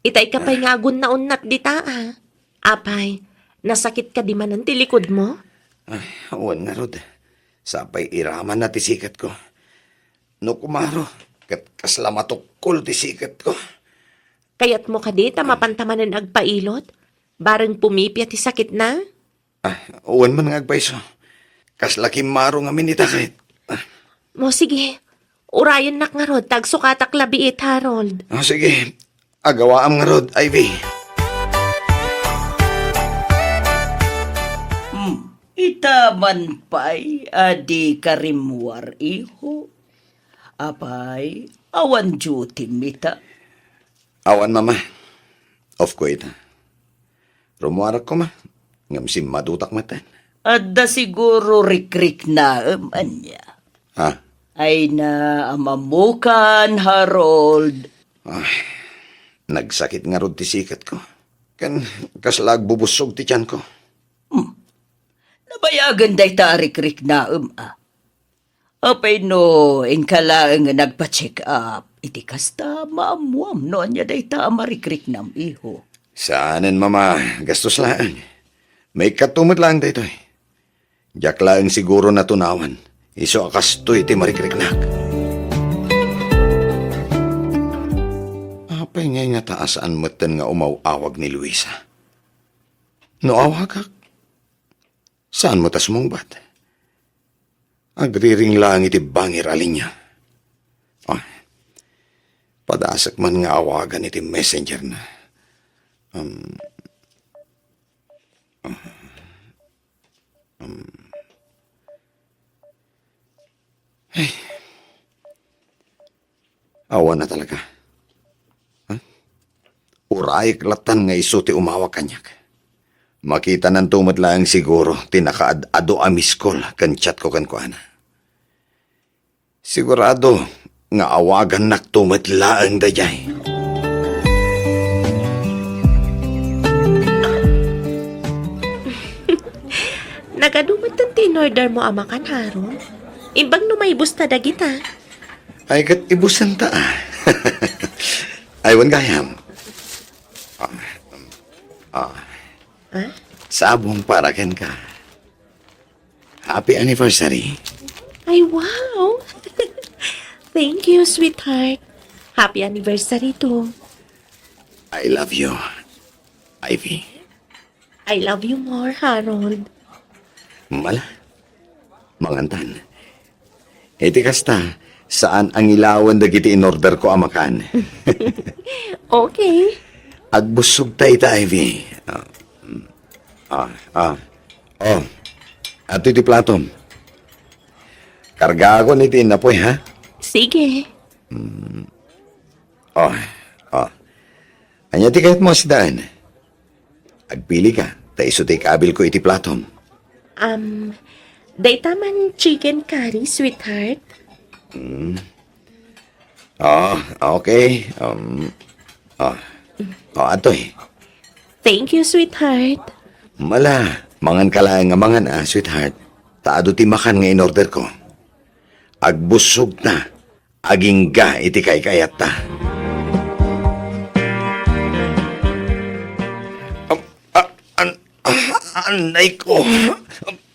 Itay ka pa'y nga agun na unnat dita, ah. Apay, nasakit ka di man ang tilikod mo? Ay, awan nga rod. Sapay iraman na tisikat ko. No kumaro, kat kaslamatukol tisikat ko. Kayat mo ka dita mapantamanan agpailot? Bareng pumipya ti sakit na? Ah, awan man nga agpaiso. Kaslaki maro nga minita kahit. Mo sige, urayan nak nga rod, tagsukatak labiit, Harold. Oh, sige, agawaam nga rod, Ivy. Itaman pa'y adi karimwar iho. Apay, awan duty mita. Awan mama. Of ko ita. Rumuarak ko ma. Ngam si madutak matan. Adda siguro rikrik na anya. Ha? Ay na amamukan, Harold. Ay, nagsakit nga rod ti sikat ko. Kan kaslag bubusog ti tiyan ko. Nabayagan day ta rikrik na Apay no, inkalaang nagpa-check up. Iti kasta maamuam no anya day ta amarikrik nam iho. Saanan mama, gastos lang. May katumot lang dito eh. Diyak lang siguro natunawan. Iso akas to iti marikriknak. Apay ngay nga taasaan matan nga umawawag ni Luisa. No awagak? Saan mo tas mong bat? Agriring lang iti bangir alinya. Oh, padasak man nga awagan iti messenger na. Ay. Awa na talaga. Huh? Uray klatan nga iso ti umawa kanyak. Makita ng tumot lang siguro tinakaad-ado amiskol kan chat ko kan kuana. Sigurado nga awagan nak tumot laang dayay. Nagadumat ang tinorder mo amakan, Harold. Imbang numaybos ta dagita. Ay kat ibusan ta. Aywan gayam. Sabong para ken ka. Happy anniversary. Ay, wow! Thank you, sweetheart. Happy anniversary too. I love you, Ivy. I love you more, Harold. Mala. Mangantan. Iti kasta, saan ang ilawan dagiti in-order ko amakan? Okay. Agbusog ta ita, Ivy. Ato iti platom. Karga ako niti inapoy, ha? Sige. Anya ti kahit mo sidaan. Agpili ka, ta iso ti kabil ko iti platom. Dayta man chicken curry, sweetheart. Okay. Atoy. Thank you, sweetheart. Mala, mangan ka lang nga mangan, sweetheart. Taado ti makan nga in-order ko. Agbusog na, aging ga iti kay-kayat ta. Anay ko.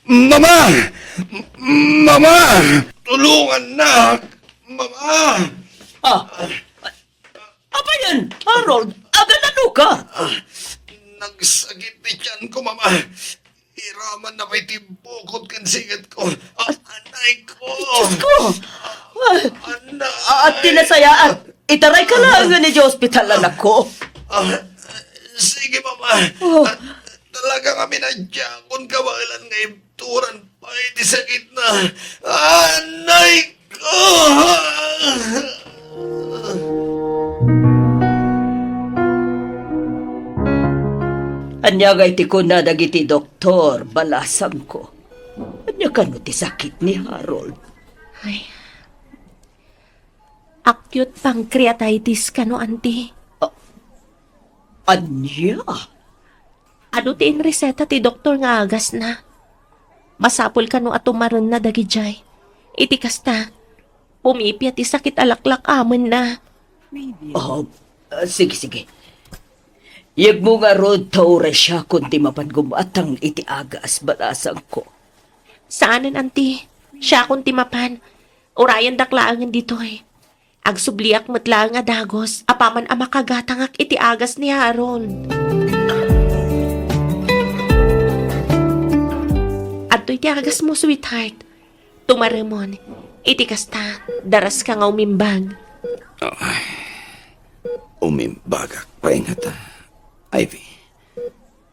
Mama! Mama! Tulungan na! Mama! Apa yan, Harold? Aganano ka? Nagsagit ni tiyan ko, Mama. Hiraman na may tibukod kan sigat ko. Anay ko! Ko! Anay! At tinasayaan. Itaray ka lang nga ni hospital anak ko. Sige, Mama. Talaga kami nandiyan kung kawalan nga ibturan pa iti sakit na. Anay ko! Anya gay ti ko na dagiti doktor, balasam ko. Anya ka no ti sakit ni Harold. Ay. Acute pancreatitis ka no, auntie. Anya? Ado ti in reseta ti doktor nga agas na. Masapol ka no atumaron na dagijay. Iti kasta, Pumipiyat ti sakit alaklak amon na. Sige, sige. Yag mo nga rod taure siya kundi mapangumatang iti agas balasang ko. Saanan, anti? Siya akong timapan. Urayan daklaangan dito eh. Agsubliak matlaang nga dagos, apaman ang makagatangak iti agas ni Harold. Adto iti agas mo, sweetheart. Tumaremon, iti kasta, daras ka nga umimbag. Umimbagak pa ingata. Ivy,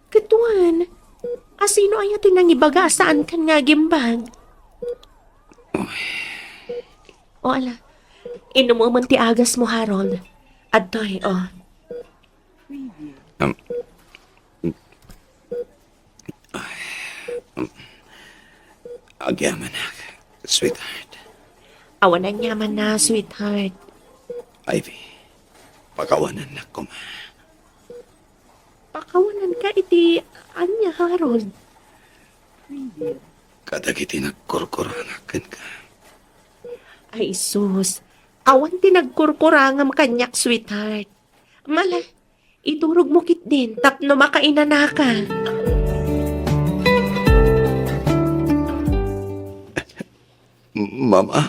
Katuan, asino ay ito nang ibaga saan kan nga gimbag? O ala, inumuman ti agas mo, Harold. Adtoy, o. agyaman na, sweetheart. Awanan yaman na, sweetheart. Ivy, pakawanan na ko ma. Pakawanan ka iti anya, Harold. Kadagiti nagkurkuranakan ka. Ay, sus. Awan ti nagkurkurangam kanyak, sweetheart. Mala, iturog mo kit din, tapno makainana ka. Mama,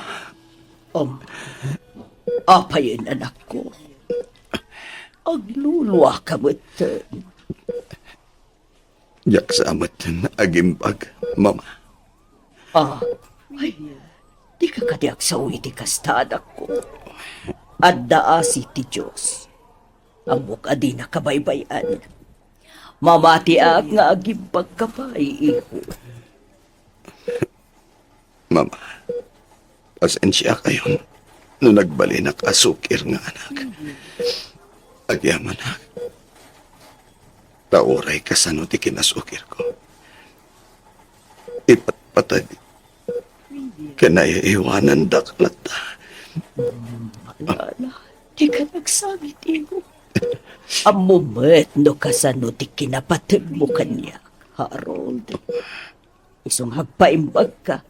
Apayin anak ko. Aglulwa ka mo ito. yaksamat na agimbag, mama. Ay, di ka kadiak sa iti kastadak ko. At daasi ti Diyos. Amok adi na kabaybayan. Mamati ak nga agimbag ka pa, iho. Mama, pasensya kayo no nagbali na kasukir nga anak. Agyaman na. Tauray ka sa no ti kinasukir ko. Ipatpatag. Kanaya iwanan daklat. Alala, di ka nagsabit, iho. Amumet no kasano ti kinapatid mo kanya, Harold. Isong hagpaimbag ka.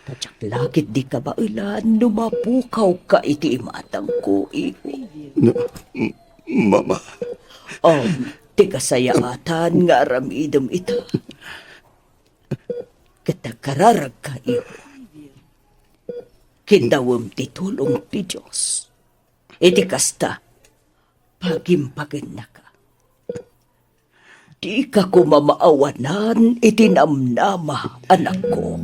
Tadyak lakit di ka ba ilan numapukaw ka iti imatang ko, iho. No, mama, Ti kasayaatan nga aramidom ita. Katakararag ka, iho. Kindawam ti tulong ti Diyos. Iti kasta, pagimpagan na ka. Di ka ko mamaawanan iti namnama, anak ko.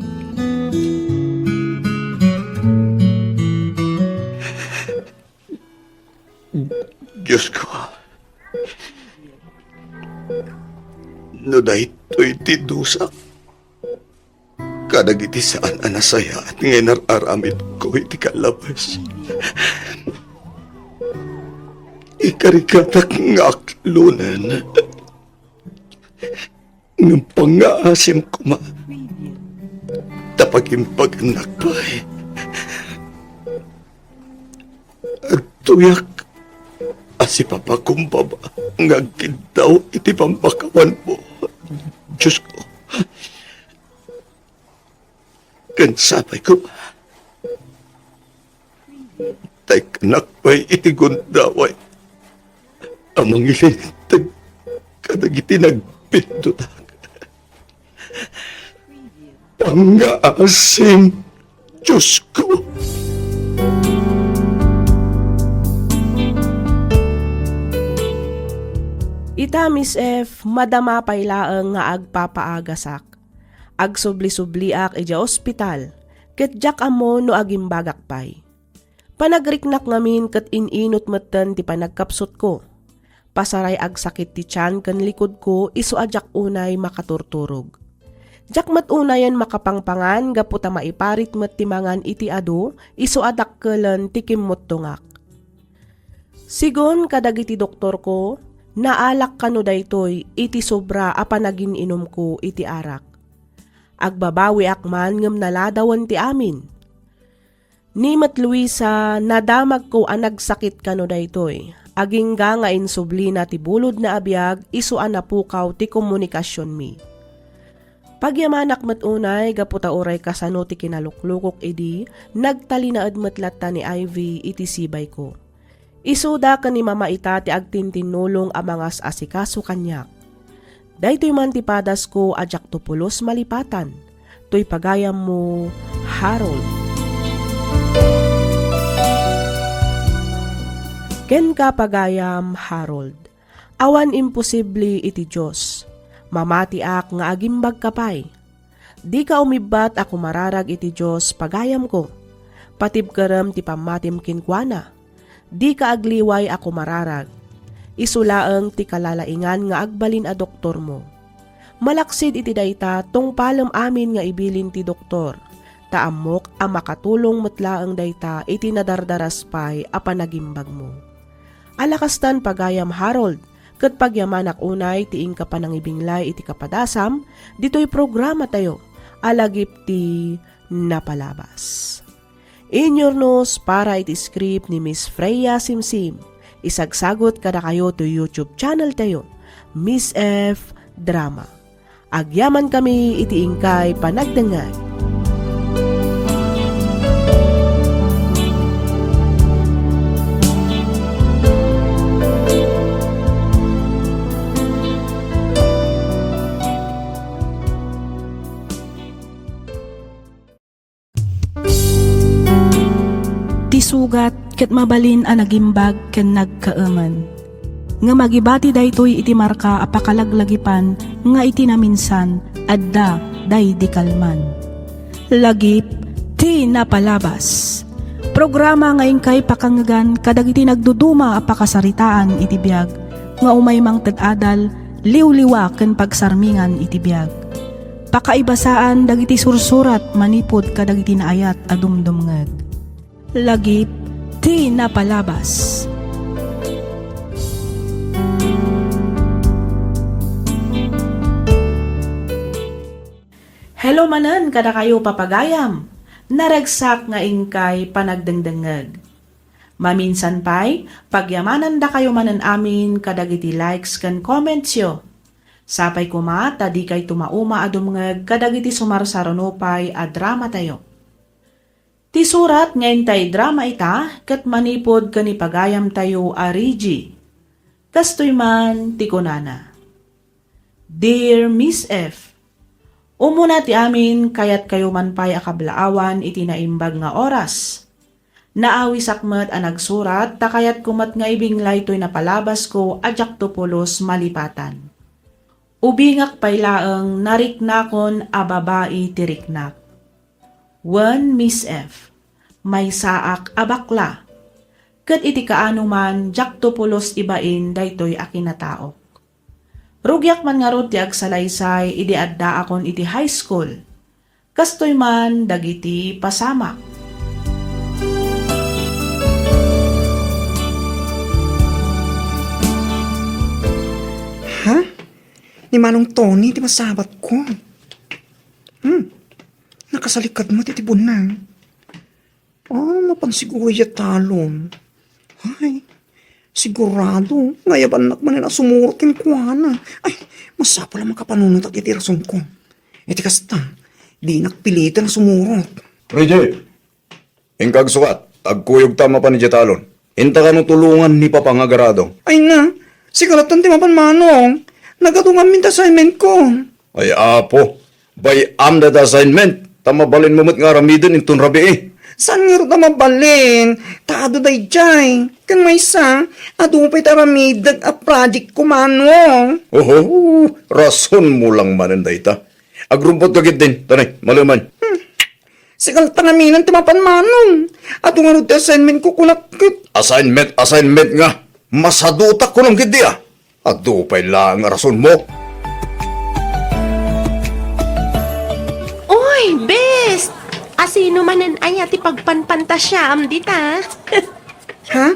Diyos ko. No dahito'y tidusa. Kadagiti saan anasaya at ngayon nararamid ko iti kalabas. Ikarikatak nga aklunan. Ng pangaasim ko ma. Tapagimpagan nakpay. At tuyak asi papakumbaba nga daw iti pampakawan mo. Diyos ko. Kansabay ko. Tay kanakpay iti gundaway. Amang ilintag kadagiti nagpindutan. Pangaasim, Diyos ko. Ita, Miss F, madama pailaang nga agpapaagasak. Agsubli-subliak ija ospital, ket jak amo no agimbagak pay. Panagriknak ngamin ket ininot metten ti panagkapsot ko. Pasaray agsakit ti tiyan ken likod ko isu ajak unay makaturturog. Jak met unayan makapangpangan gaputa maiparit met timangan iti adu isu adak kelen ti kimmot tungak. Sigon kadagiti doktor ko, naalak kano daytoy iti sobra a panagin inom ko iti arak. Agbabawi akman ngem naladawan ti amin. Ni Mat Luisa nadamag ko anagsakit kano daytoy. Agingga nga insubli na ti bulod na abiyag isu anapukaw ti komunikasyon mi. Pagyamanak met unay, gaputa oray kasano ti kinaluklukok idi, nagtalinaad metlata ni Ivy iti sibay ko. Isuda ka ni mama ita ti agtintinulong amangas asikaso kanyak. Daytoy man ti padas ko ajak tupulos malipatan, to'y pagayam mo, Harold. Ken ka pagayam, Harold. Awan imposible iti Diyos. Mamati ak nga agimbag kapay. Di ka umibat ako mararag iti Diyos pagayam ko. Patibkaram ti pamatim kinkwana. Di ka agliway ako mararag. Isulaeng ti kalalaingan nga agbalin a doktor mo. Malaksid iti dayta tong palam amin nga ibilin ti doktor. Taamok a makatulong metlaeng dayta iti nadardaras pay a panagimbag mo. Alakastan pagayam, Harold. Kat pagyamanak unay, tiing ka pa ng ibinglay iti kapadasam, dito'y programa tayo, alagip ti napalabas. Inyornos para iti script ni Miss Freya Simsim, isagsagot kada kayo to YouTube channel tayo, Miss F. Drama. Agyaman kami iti ingkay panagdangag. Sugat ket mabalin a nagimbag ken nagkaaman. Nga magibati daytoy iti marka apakalaglagipan nga iti naminsan adda day di kalman. Lagip ti napalabas. Programa nga ingkay pakangagan kadag iti nagduduma apakasaritaan iti biag nga umay mang tad-adal liwliwa ken pagsarmingan iti biag. Pakaibasaan dagiti sursurat manipod kadag iti naayat a dumdumngeg. Lagip ti napalabas. Hello manan kada kayo papagayam. Naragsak nga ingkay panagdengdengeg. Maminsan pay, pagyamanan da kayo manan amin kadagiti likes ken comments yo. Sapay kuma tadi kay tumauma adumngeg kadagiti sumarsaronopay a drama tayo. Ti surat ngayon tay drama ita, kat manipod ka ni pagayam tayo arigi. Kastoy man ti kunana. Dear Miss F, umuna ti amin kayat kayo man pay akablaawan iti naimbag nga oras. Naawi sakmet a nagsurat, takayat kumat nga ibinglay to'y napalabas ko ajak tupulos malipatan. Ubingak paylaeng nariknakon a babae tiriknak. 1 Miss F, may saak abakla. Ket iti kaano man, jak tupulos ibain daytoy akinataok. Rugyak man nga rod ti agsalaysay, idi adda akon iti high school. Kastoy man, dagiti pasamak. Ha? Ni Manong Tony, di masabat ko. Nakasalikad mo, titibon na. Mapansiguya talon. Ay, sigurado. Ngayaban nak man na sumurotin ko, ana. Ay, masapa lang makapanunot at iti rason ko. Iti kasta, di nakpilitan na sumurot. Rejay, ingkag sukat, agkuyog tama pa ni Jetalon. Hinta ka no tulungan ni Papangagarado. Ay na, sigalatan ti mapan manong. Nagatungan min assignment ko. Ay apo, by am that assignment, tamabalin mo nga ramidin intun rabi eh. San nga rin mabalin? Taado day jay. Kan may isa, adupay taramidag a project ko manong. Oho, rason mo lang mananday ta. Agrumpot kagit din, tanay, maluman. Sigalatan namin ang timapan manong. At nga rin assignment ko kulakit. Assignment nga. Masadutak ko ng gidi ah. Adupay lang ang rason mo. Oy, best! Asino manan ay ati pagpanpantasyam dita? Ha?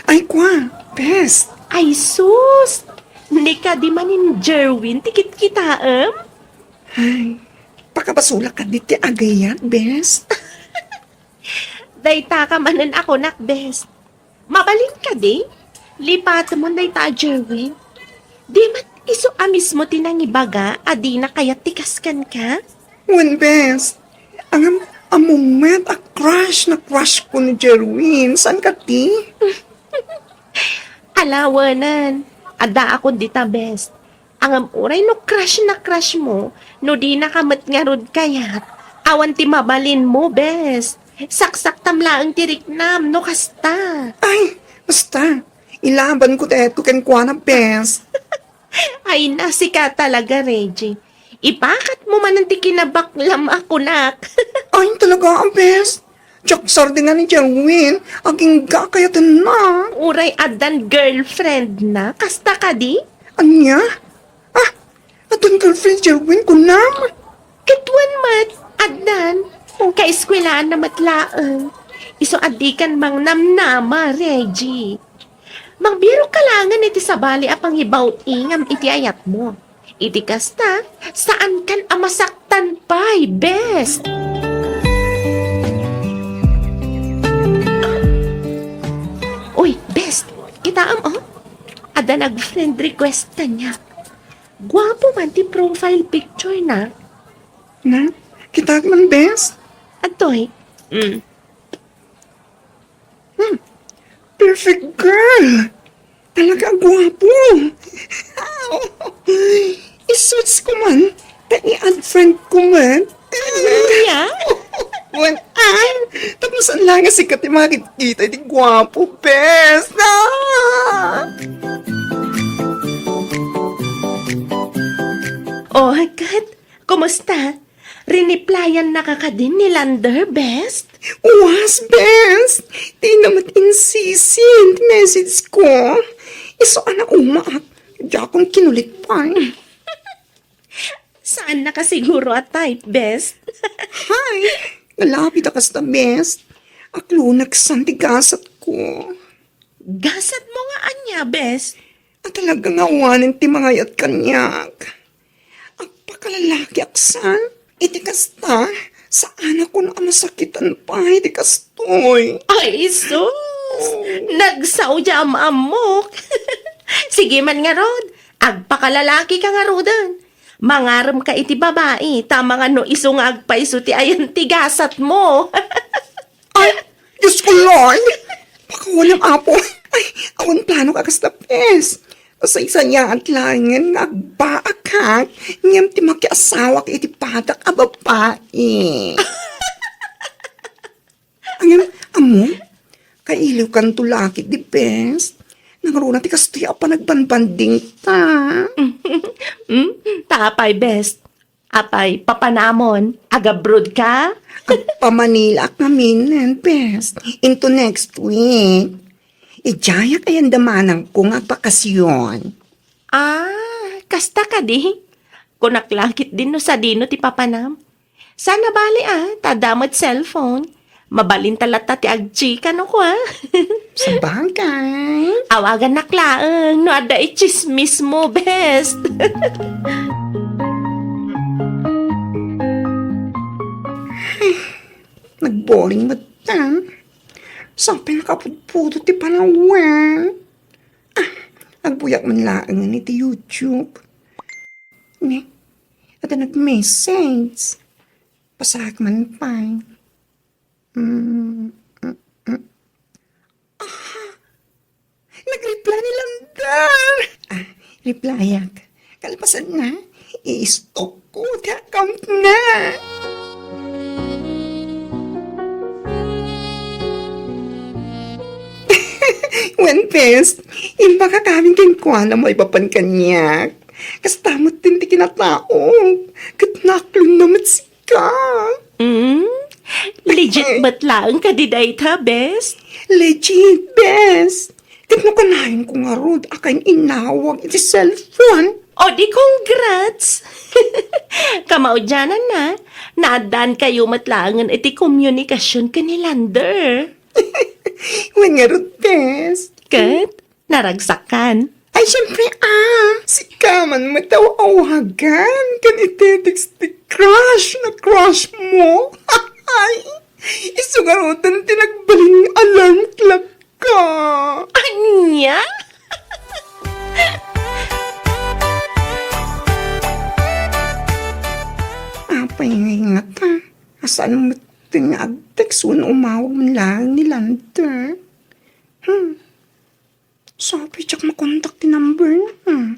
Ay kwa, best. Ay sus! Hindi ka di manin Jerwin, tikit kitaam? Ay, pakabasula ka diti agayan, best. Dayta ka manan ako nak, best. Mabalin ka di? Lipat mo dayta Jerwin. Di mat Iso amis mo tinangibaga, adi na kaya tikaskan ka? Wen, best. A moment, a crush na crush ko ni Jerwin. San ka ti? Alawanan, ada ako dita best. Ang amuray no crush na crush mo, no di nakamat nga rod kayat. Awan ti mabalin mo, best. Saksak tamla ang tiriknam, no kasta. Ay, basta. Ilaban ko teto ken kwa na, best. Ay, nasi ka talaga, Reggie. Ipakat mo man ang tikinabaklam ako, nak. Ay, talaga ang best. Jaksar din nga ni Jerwin. Aging gakayatan na. Uray adan girlfriend na, kasta ka di? Anya? Ah, atong girlfriend Jerwin ko na. Kitwan mat, adan. Kaeskwelaan na matlaan. Iso adikan mang namnama, Reggie. Mangbiro kalangan iti sabali apang ibawt ingam iti ayat mo. Iti kasta, saan kan amasaktan pa'y best? Uy, best, kita oh. Ada nag-friend request ka niya. Gwapo man ti profile picture na. Na, kita man, best. Atoy, Perfect girl! Talaga gwapo! Isuits ko man, i-add friend ko man. yeah? Wan, tapos ang lang si Kati makikita, di gwapo, best! Oh, agad. Kumusta? Riniplyan na ka din ni Lander, best? Was, best! Di naman insisint message ko. Iso na umaak. Di akong kinulit pa. Saan na ka siguro at type, best? Hi! Nalapit akas na, best. Aklo nagsantigasat ko. Gasat mo nga anya, best. At talagang awanin ti mga yat kanyak. Ang pakalalaki aksan, iti kasta, saan ako na masakitan pa, iti kastoy. Ay, sus! Nagsaw jam amok. Sige man nga rod, agpakalalaki ka nga rodan. Mangaram ka iti babae, tama nga no iso nga agpaiso ti ayan ti gasat mo. Ay, Diyos ko, Lord! Baka walang apo. Ay, awan plano ka kasta, pes. Sa isa niya at langan nga agbaakak, ngayam ti makiasawa ka iti patak a babae. Angam, amo, kailiw kan tulakit di pes. Nangaruna ti kastiya pa nagbanbanding ta. Tapay, best. Apay, papanamon, agabrod ka? Pamanila ka minen, pes. Into next week. Ijaya kayan damanang ko nga bakasyon. Kasta ka di. Kunaklangkit din no sa dino ti papanam. Sana bali tadamat cellphone. Mabalin talata ti agchika no ko Sa bagay. Awagan na klaang no ada ichismis mo, best. Nagboring mata. Sabi nakapudpudo ti panawan. Agbuyak man laang ni ti YouTube. At nag-message. Pasag man pa. Nag-reply ni Landar. Replyak. Kalpasan na. I-stalk ko ti account na. When best, imba ka kaming kinkwana mo ipapan kanyak. Kastamot din ti kinataong. Katnaklong naman sika. Legit ba't lang ka di dayta, best? Legit, best. Tignan ka nahin ko nga rod, akain inawag iti cellphone. O di congrats! Kamaudyanan na, naadaan kayo matlangan iti komunikasyon ka ni Lander. When nga rod, best. Kat, naragsakan. Ay, syempre, si Kaman mataw-awagan kan itetext ti crush na crush mo. Ay, isugarutan tinagbaling alarm clock ka. Anya? Pahingat ha. Asan mo tingag-text umawag man lang ni Lander? Sabi tsak makontak ti number na.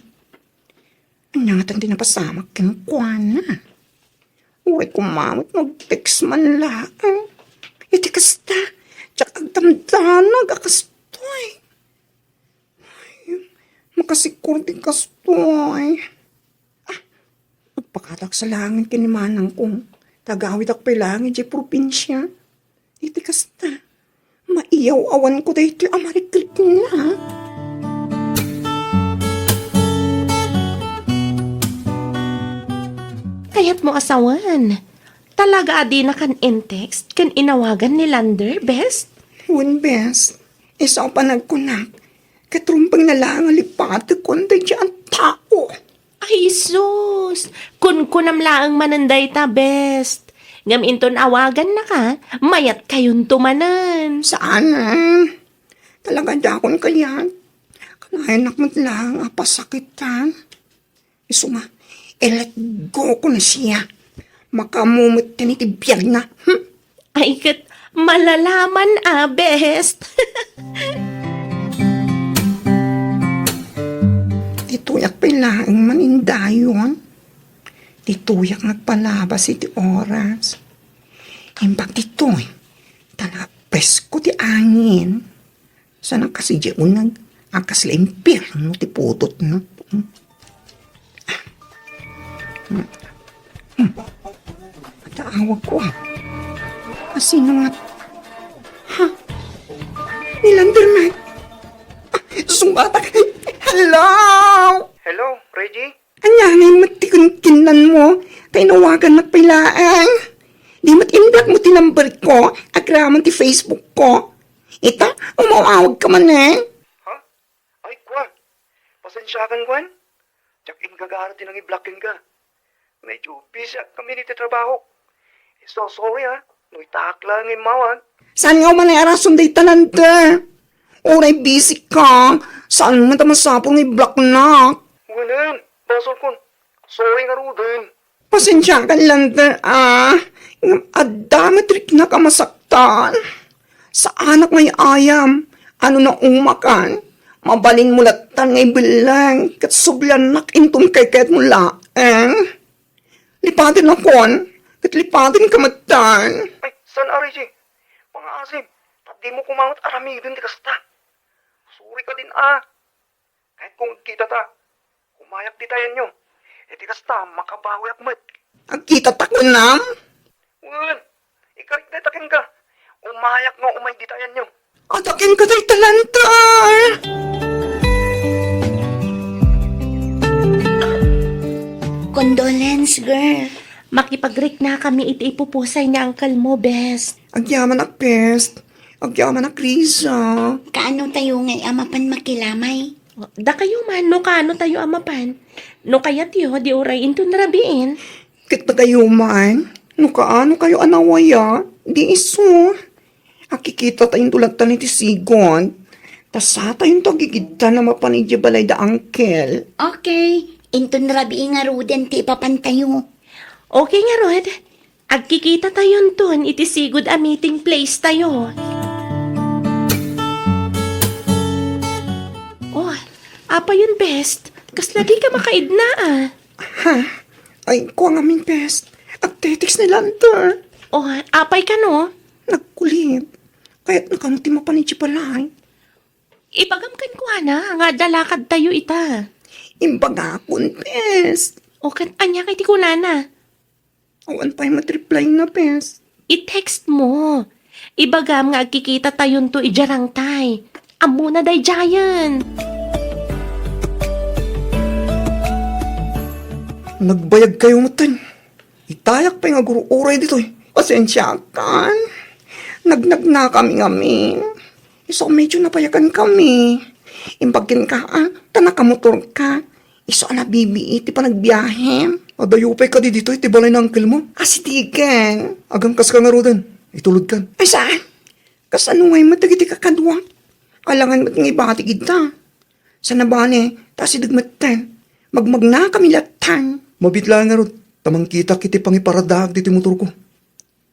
Anyatan din napasamak kinukuha na. Uy, kumamot mag-text man lang. Iti kasta, tsak agdamdanag akastoy. Makasikur di kastoy. Magpakatak sa langit kinimanang kong tagawid ak langit di probinsya. Iti kasta, maiyaw-awan ko dahito amariklik na. Kaya't mo asawan. Talaga adi na kan in-text, kan inawagan ni Lander, best? One best, isa pa nagkunak. Katrumpang na lang alipati ko na dyan tao. Ay, sus! Kun laang mananday ta, best. Ngam inton awagan na ka, mayat kayon tumanan. Sana? Talaga dakon kaya. Kanayanak mo lang apasakitan. Iso nga, let go ko na siya. Makamumot ka ni tibiyag na. Ay, kat malalaman best. Tituyak pa lang manindayon. Tituyak nagpalabas iti oras. Imbag titoy, talaga presko ti angin. Sana kasi di unag, akas limpir, no, ti putot, no. Matawag ko. Sino nga? Ha? Nilander na. Sumbatak. Hello! Hello, Reggie? Anyanay matikunkinan mo. Tainawagan na pilaan. Di mat imbak mo tinambar ko. Agraman ti Facebook ko. Ita, umawag ka man eh. Ha? Ay, Kwan. Pasensyakan, Kwan. Tsak ingagara tinang i-blockin ka. Medyo busy kami ni trabaho. So sorry ha. No itak lang imawag. Saan nga man ay arason day talanta? Oray busy ka. Saan mo tamasapong i-block na? Wanan. Basol kon. Sorry nga Ruden. Pasensya ka lang Adama trik na kamasaktan. Sa anak ngay ayam. Ano na umakan? Mabalin mo latan ngay bilang. Kat sublan nak intum kay kahit mo laeng. Lipatin na kon. Kat lipatin kamatan. Ay, saan Reggie? Pangasim. Di mo kumamot aramidin di kasta. Sorry ka din Kahit kung kita ta. Kumayak di tayo nyo. Di kasta makabawi akmat. Ang kita tako nam. Wan. Ikarit na takin ka. Umayak nga umay di tayo nyo. Atakin ka tayo talantar. Condolence, girl. Makipag-break na kami iti ipupusay ni uncle mo, best. Agyaman ak pest. Agyaman ak Risa. Kaano tayo ngay amapan makilamay? Da kayo man, no kaano tayo amapan. No kaya tiyo, di uray into narabiin. Kita kayo man. No kaano kayo anawaya. Di iso. Akikita tayong tulatan iti sigon. Tasa tayong tagigita na mapanidya balay da uncle. Okay. Inton rabi nga Ruden ti ipapantayo. Okay nga, Rod. Agkikita tayo ton, iti sigud a meeting place tayo. Oh, apa yun, best? Kas lagi ka makaidna Ha? Ay, kuha nga min pest. Agtetics ni Lanter. Oh, apay ka no? Nagkulit. Kaya't nakamuti mapanidya balay. Ipagamkan ko na, nga dalakad tayo ita. Imbaga akong pest. O kan, anya kay ti kunana. Awan pa'y matreply na pest. I-text mo. Ibagam nga agkikita tayon to ijarang tay. Amo na day giant. Nagbayag kayo matan. Itayak pa yung aguro oray dito eh. Pasensya kan. Nagnag na kami. Iso medyo napayagan kami. Imbagin ka tanakamotor ka. Iso na bibi iti pa nagbiyahe. Adayupay ka di dito, iti balay na uncle mo. Asitigan. Agam kas ka nga Ruden. Itulod kan. Ay saan? Kasanuay matagiti kakadwa. Alangan mat nga ibati kita. Sa nabane, tasidagmatan. Magmagna kami latan. Mabitla nga Rod. Tamang kita kiti pangiparadag diti motor ko.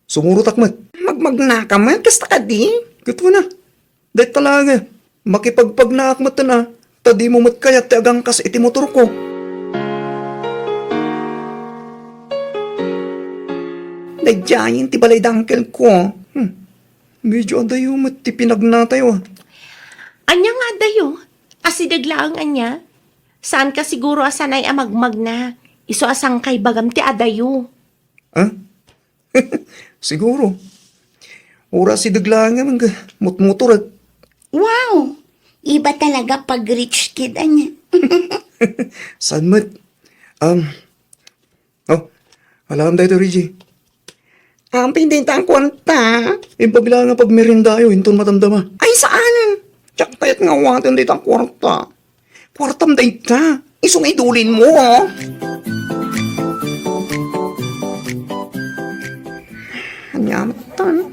Sumurot akmat. Magmagna ka man, kasta ka di. Gato na. Dahil talaga. Makipagpag na akmat na. Tadi mo mat kaya ti agang kas iti motor ko. Nadyayin ti balay dangkel ko. Medyo adayo mat ti pinagna tayo. Anya nga dayo, asidaglaang anya. Saan ka siguro asanay amagmag na? Iso asang kay bagam ti adayo. Ha? Siguro. Oras si daglaan nga mga mutmotor at Wow! Iba talaga pag rich kid anya. saan mat. Alam tayo to, Reggie. Ang pindinta ang kwanta. Pagla nga pag merindayo, hinton matandama. Ay, saan? Tsak tayat nga watin dito ang kwarta. Kwartam dayta. Isong idulin mo, oh. Anyamatan.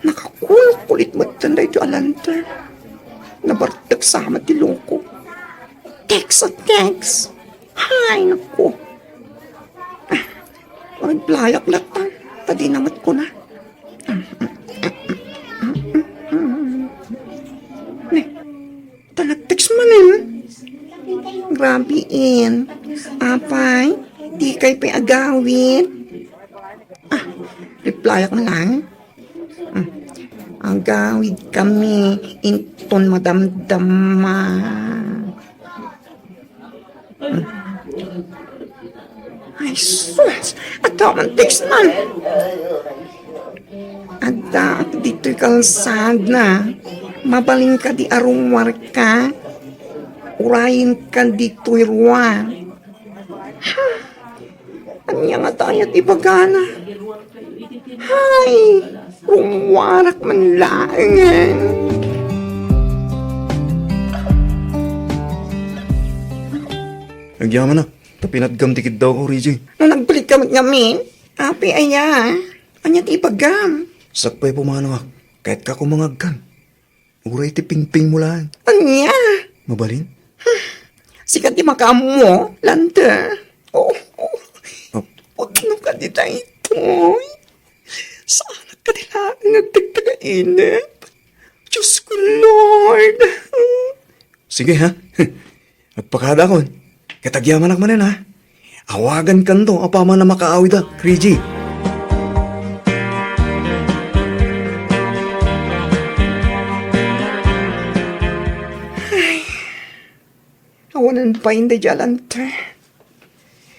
Nakakulit mo tanday ito alanta. Nabartag sama ti loko. Text at text. Hay, naku. Maglayak na ta. Tadi namat ko na. Talagtext man Grabe in. Apay, di kay pa agawin. Replyak na lang. Agawid kami inton madamdama. Ay, sus! Ada man text man. Ada dito'y kalsad na. Mabaling ka di arumwar ka. Urayin ka dito'y ruwa. Anya nga tayo at ibagana. Hay! Rumwarak man langan. Nagyaman na. Tapinatgam tikid daw ko, Reggie. Nung nagbalik kami ngamin, api aya. Anya ti ipagam. Sakpay pumano ka. Kahit ka kumangagkan. Uray ti pingping mo lang. Anya? Mabalin? Sikat ti makam mo, lanta. Oh. Oh. Pudno ka di tayo ito'y. Saan ka nila nagtagtagainip? Diyos ko, Lord. Sige ha. Agpakada ko. Katagyaman ak manin ha. Awagan kanto apama na makaawid ha, Reggie. Awanan pa hindi jalante.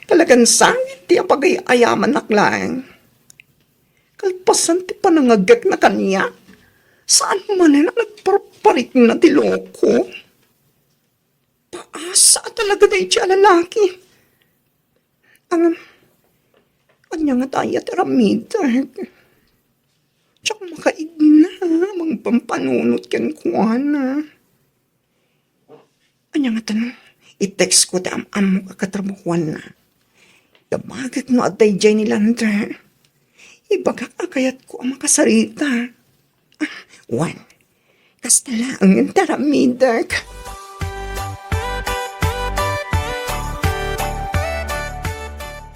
Talagang sangit ti apagayaman naklang. Kalpasan ti panangagak na kanya. Saan man na nagparparik na ti loko? Paasa talaga na iti lalaki. Anya nga tayo at ramidag. Tsaka makaid na, mga pampanunot kan kuwana. Anya nga tanong, i-text ko ta am mo kakatrabukuan na. Damagag no at day dyan nilanda. Ibagak akayat ko ang makasarita. One, kasta lang ang taramidag.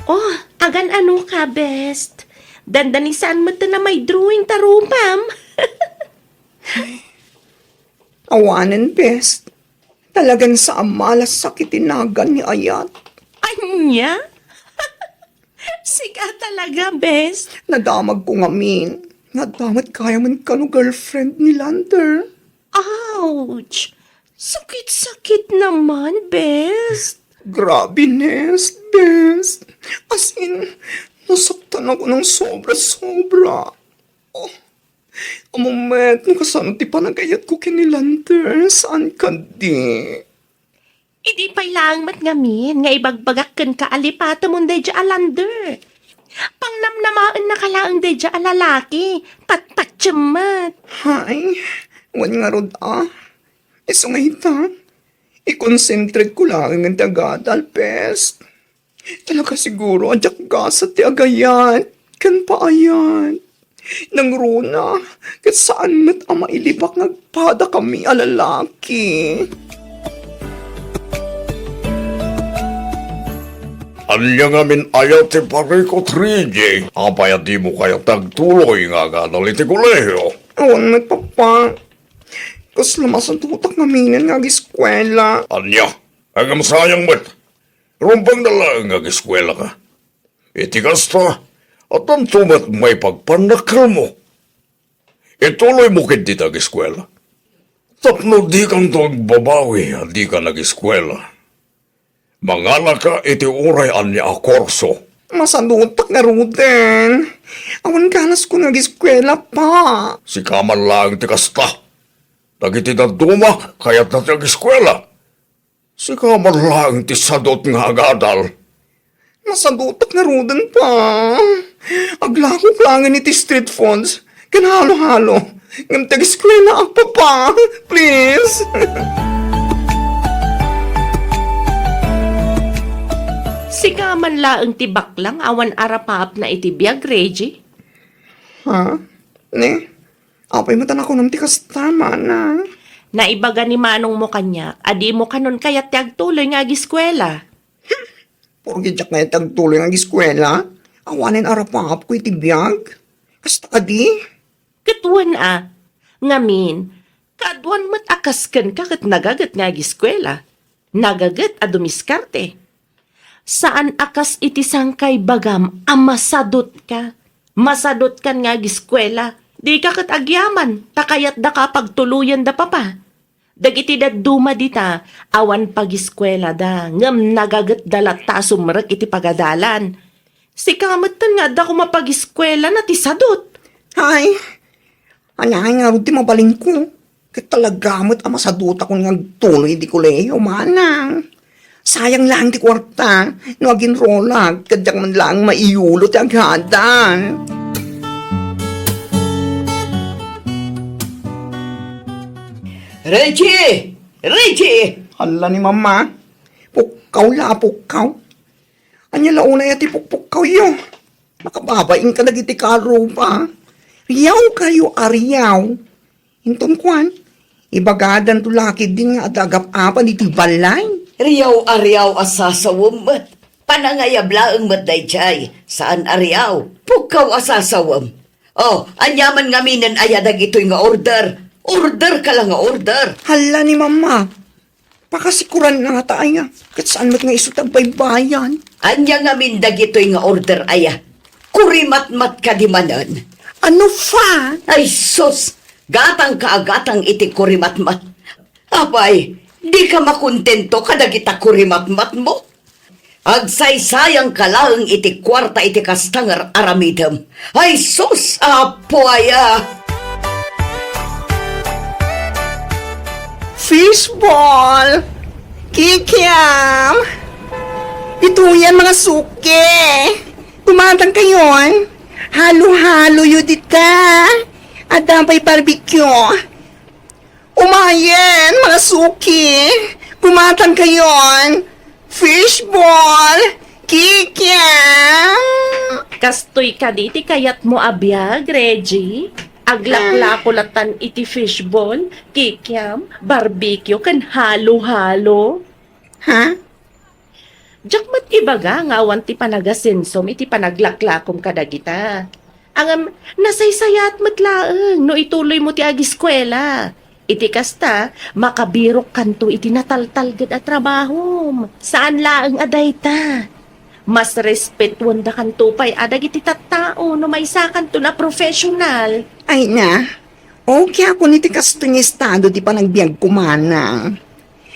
Oh, agan ano ka, best? Dandanisan mo ta na may drawing tarumam. Awanan, best. Talagang sa amalas sakit tinagan ni Ayat. Anya? Siga talaga, best. Nadamag ko ngamin. Nadamat kaya man ka no girlfriend ni Lander. Ouch! Sakit-sakit naman, best. Grabe, Nest, best. As in, nasaktan ako ng sobra-sobra. Oh, a moment, nakasano ti panagayat ko kinilander. Saan ka di? Idi pa'y lang matngamin, nga ibagbagak kan ka alipata mong dedya alander. Pangnamnamaan na kalaang dedya alalaki, patpatsamat. Hay, wan nga rod Iso nga ita. I-concentrate ko lang ang tagadal, best. Talaga siguro, adyak gasa ti agayat. Kan pa ayan. Nang runa, kat saan mat ama ilibak nagpada kami alalaki. Anya nga min ayaw ti pariko 3J. Apaya di mo kaya tagtuloy nga ganal iti kolehiyo. Awan met papa. Kas lamasan tutak nga minin nga giskwela. Anya, agam sayang met. Rumpang dalang nga giskwela ka. Iti kasta, at ang tumat may pagpanakal mo. Ituloy mo kiti tag-eskwela. Tapno di kang tuwag babawi at di ka nag-eskwela. Mangala ka iti uray anya a korso. Masadutak nga ruden. Awan ganas ko nga giskwela pa. Si kaman lang ti kasta. Dagiti daduma kayat na tag-eskwela. Si kaman lang ti sadot nga agadal. Masadutak nga ruden pa. Aglakok lang iti street funds. Kanhalo-halo. Ngam tag-eskwela ang papa. Please. Siga man laang tibak lang awan arapaap na itibiyag, Reggie. Ha? Ne? Apay matan ako ng tikas tama na. Naibaga ni Manong mo kanya, adi mo kanon kaya tiyag tuloy nga giskwela. Porgi jak na itag tuloy ang giskwela. Awanin arapap ko itibiyag. Kasta ka di? Katuan ngamin, kaduan mat akasken ka kat nagagat nga giskwela. Nagagat a dumiskarte. Saan akas iti sangkay bagam masadot ka? Masadot kan nga giskwela. Di ka kat agyaman, takayat da ka pagtuluyan da papa. Dagiti da duma dita, awan pagiskwela da, ngam nagagat dalat ta sumrek iti pagadalan. Si kamatan nga da kumapagiskwela na ti sadot. Hay, anyahay nga rin ti mabaling ko. Kaya talagamot ang masaduta ko nga tuloy di koleyo, manang. Sayang lang ti kwarta, no agin rolag, kadyak man lang maiulo ti aghadan. Reggie! Reggie! Hala ni mama, pukaw la pukaw. Anya launa yati pukpukaw yo. Makababaing ka nagiti karo pa. Riyaw kayo ariyaw. Hinton kwan, ibagadan to lakid din nga at agap-apan iti balay. Riyaw ariyaw asasawam mat. Panangayablaang mat dayjay. Saan ariyaw? Pukaw asasawam. Oh, anyaman nga minen ayadag ito'y nga order. Order ka lang nga order. Hala ni mama, pakasikuran na nga tayo nga. Kat saan mat nga isutag baybayan. Anya nga mindag ito'y nga order aya. Kurimat-mat ka di manan. Ano fa? Ay sus, gatang kaagatang iti kurimat-mat. Apay, di ka makontento kadag ita kurimat-mat mo? Agsaysayang ka lang iti kwarta iti kastangar aramidam. Ay sus, apoya! Fishball! Kikiam! Ito yan mga suke! Tumatang kayon! Halo-halo yun dita! Adampay barbecue! Umayen, mga suki! Kumatang kayon! Fishball! Kikiam! Kastoy ka diti kayat mo abiyag, Reggie. Aglaklakulatan iti fishball, kikiam, barbecue, kan halo-halo. Ha? Jakmat ibaga nga awan ti panagasensom iti panaglaklakom kadagita. Ang nasaysayat matlaeng no ituloy mo ti agiskwela. Iti kasta, makabirok kanto iti nataltalgad at trabaho. Saan laeng adayta? Mas respetuan da kanto pa'y adag iti tattao no may sakanto na professional. Ay na, okay ako niti kastong estado di pa nagbiag kumana.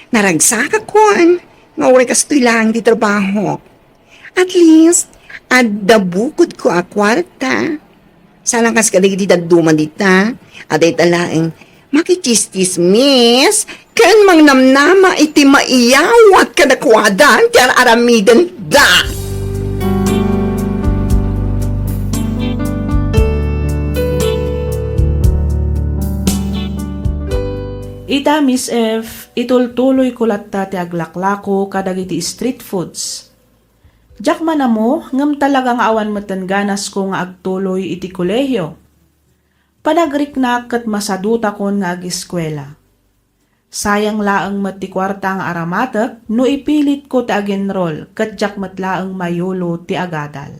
Naragsak ako, nga uri kastoy lang di trabaho. At least, adda bukod ko a kwarta. Sana kas kadag di daduma dita, aday talaeng makichistis-miss, kan mang namnama iti maiyawat kadakwadan ti aramidan da. Ita, Miss F, itultuloy ko latta ti aglaklako kadagiti street foods. Jak man mo, ngam talagang awan matanganas ko nga agtuloy iti kolehiyo. Panagriknak kat masaduta kon nga agiskwela. Sayang laang mati kwarta ang aramatek no ipilit ko ti agenrol kadyak matlaang mayulo ti agadal.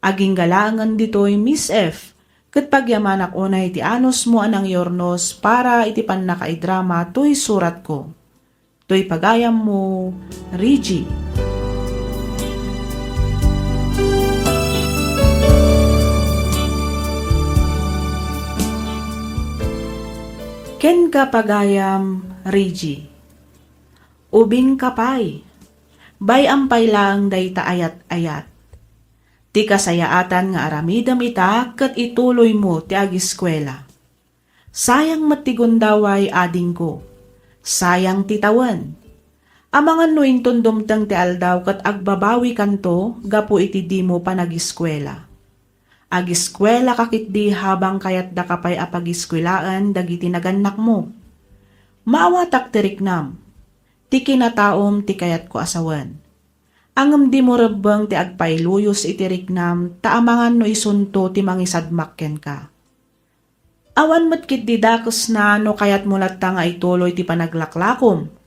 Aging galangan ditoy Miss F, ket pagyamanak unay ti anos mo anang yornos para iti pannakaidrama to'y surat ko. To'y pagayam mo, Rigi. Ken ka pagayam, Rigi. Ubing kapay. Bay ampay lang dayta ayat-ayat. Ti kasayaatan nga aramidam ita ket ituloy mo ti agiskwela. Sayang matigundaway ading ko. Sayang titawan. Amangan no intundumtang ti aldaw ket agbabawi kanto gapu iti di mo panagiskwela. Agiskwela kakitdi habang kayat da kapay apagiskwelaan dagiti naganak mo. Maawatak ti riknam. Ti kinataom ti kayat ko asawan. Angem di mo rebeng ti agpailuyos iti riknam taamangan no isunto ti mangisadmakken ka. Awan met kit didakes na no kayat mo latta nga ituloy ti panaglaklakom.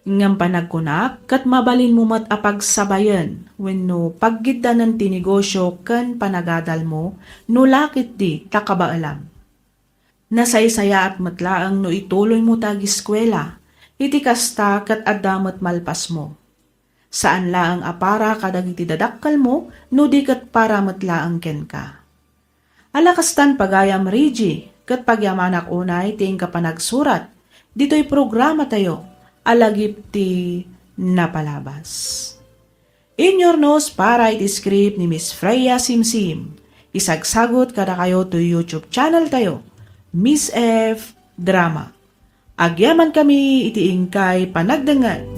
Ngam panagkunak kat mabalin mo mat apagsabayan wenno paggiddanan ti negosyo ken panagadal mo no lakit di takabaalam. Nasaysaya at matlaang no ituloy mo tagiskwela iti kasta kat addamet malpas mo. Saan laang apara kadag iti dadakkal mo no di kat para matlaang ken ka. Alakastan pagayam Rigi kat pagyamanak unay ting kapanagsurat dito'y programa tayo. Alagip ti napalabas. Inyornos para iti script ni Miss Freya Simsim. Isagsagot kada kayo to YouTube channel tayo, Miss F Drama. Agyaman kami iti ingkay panagdangan.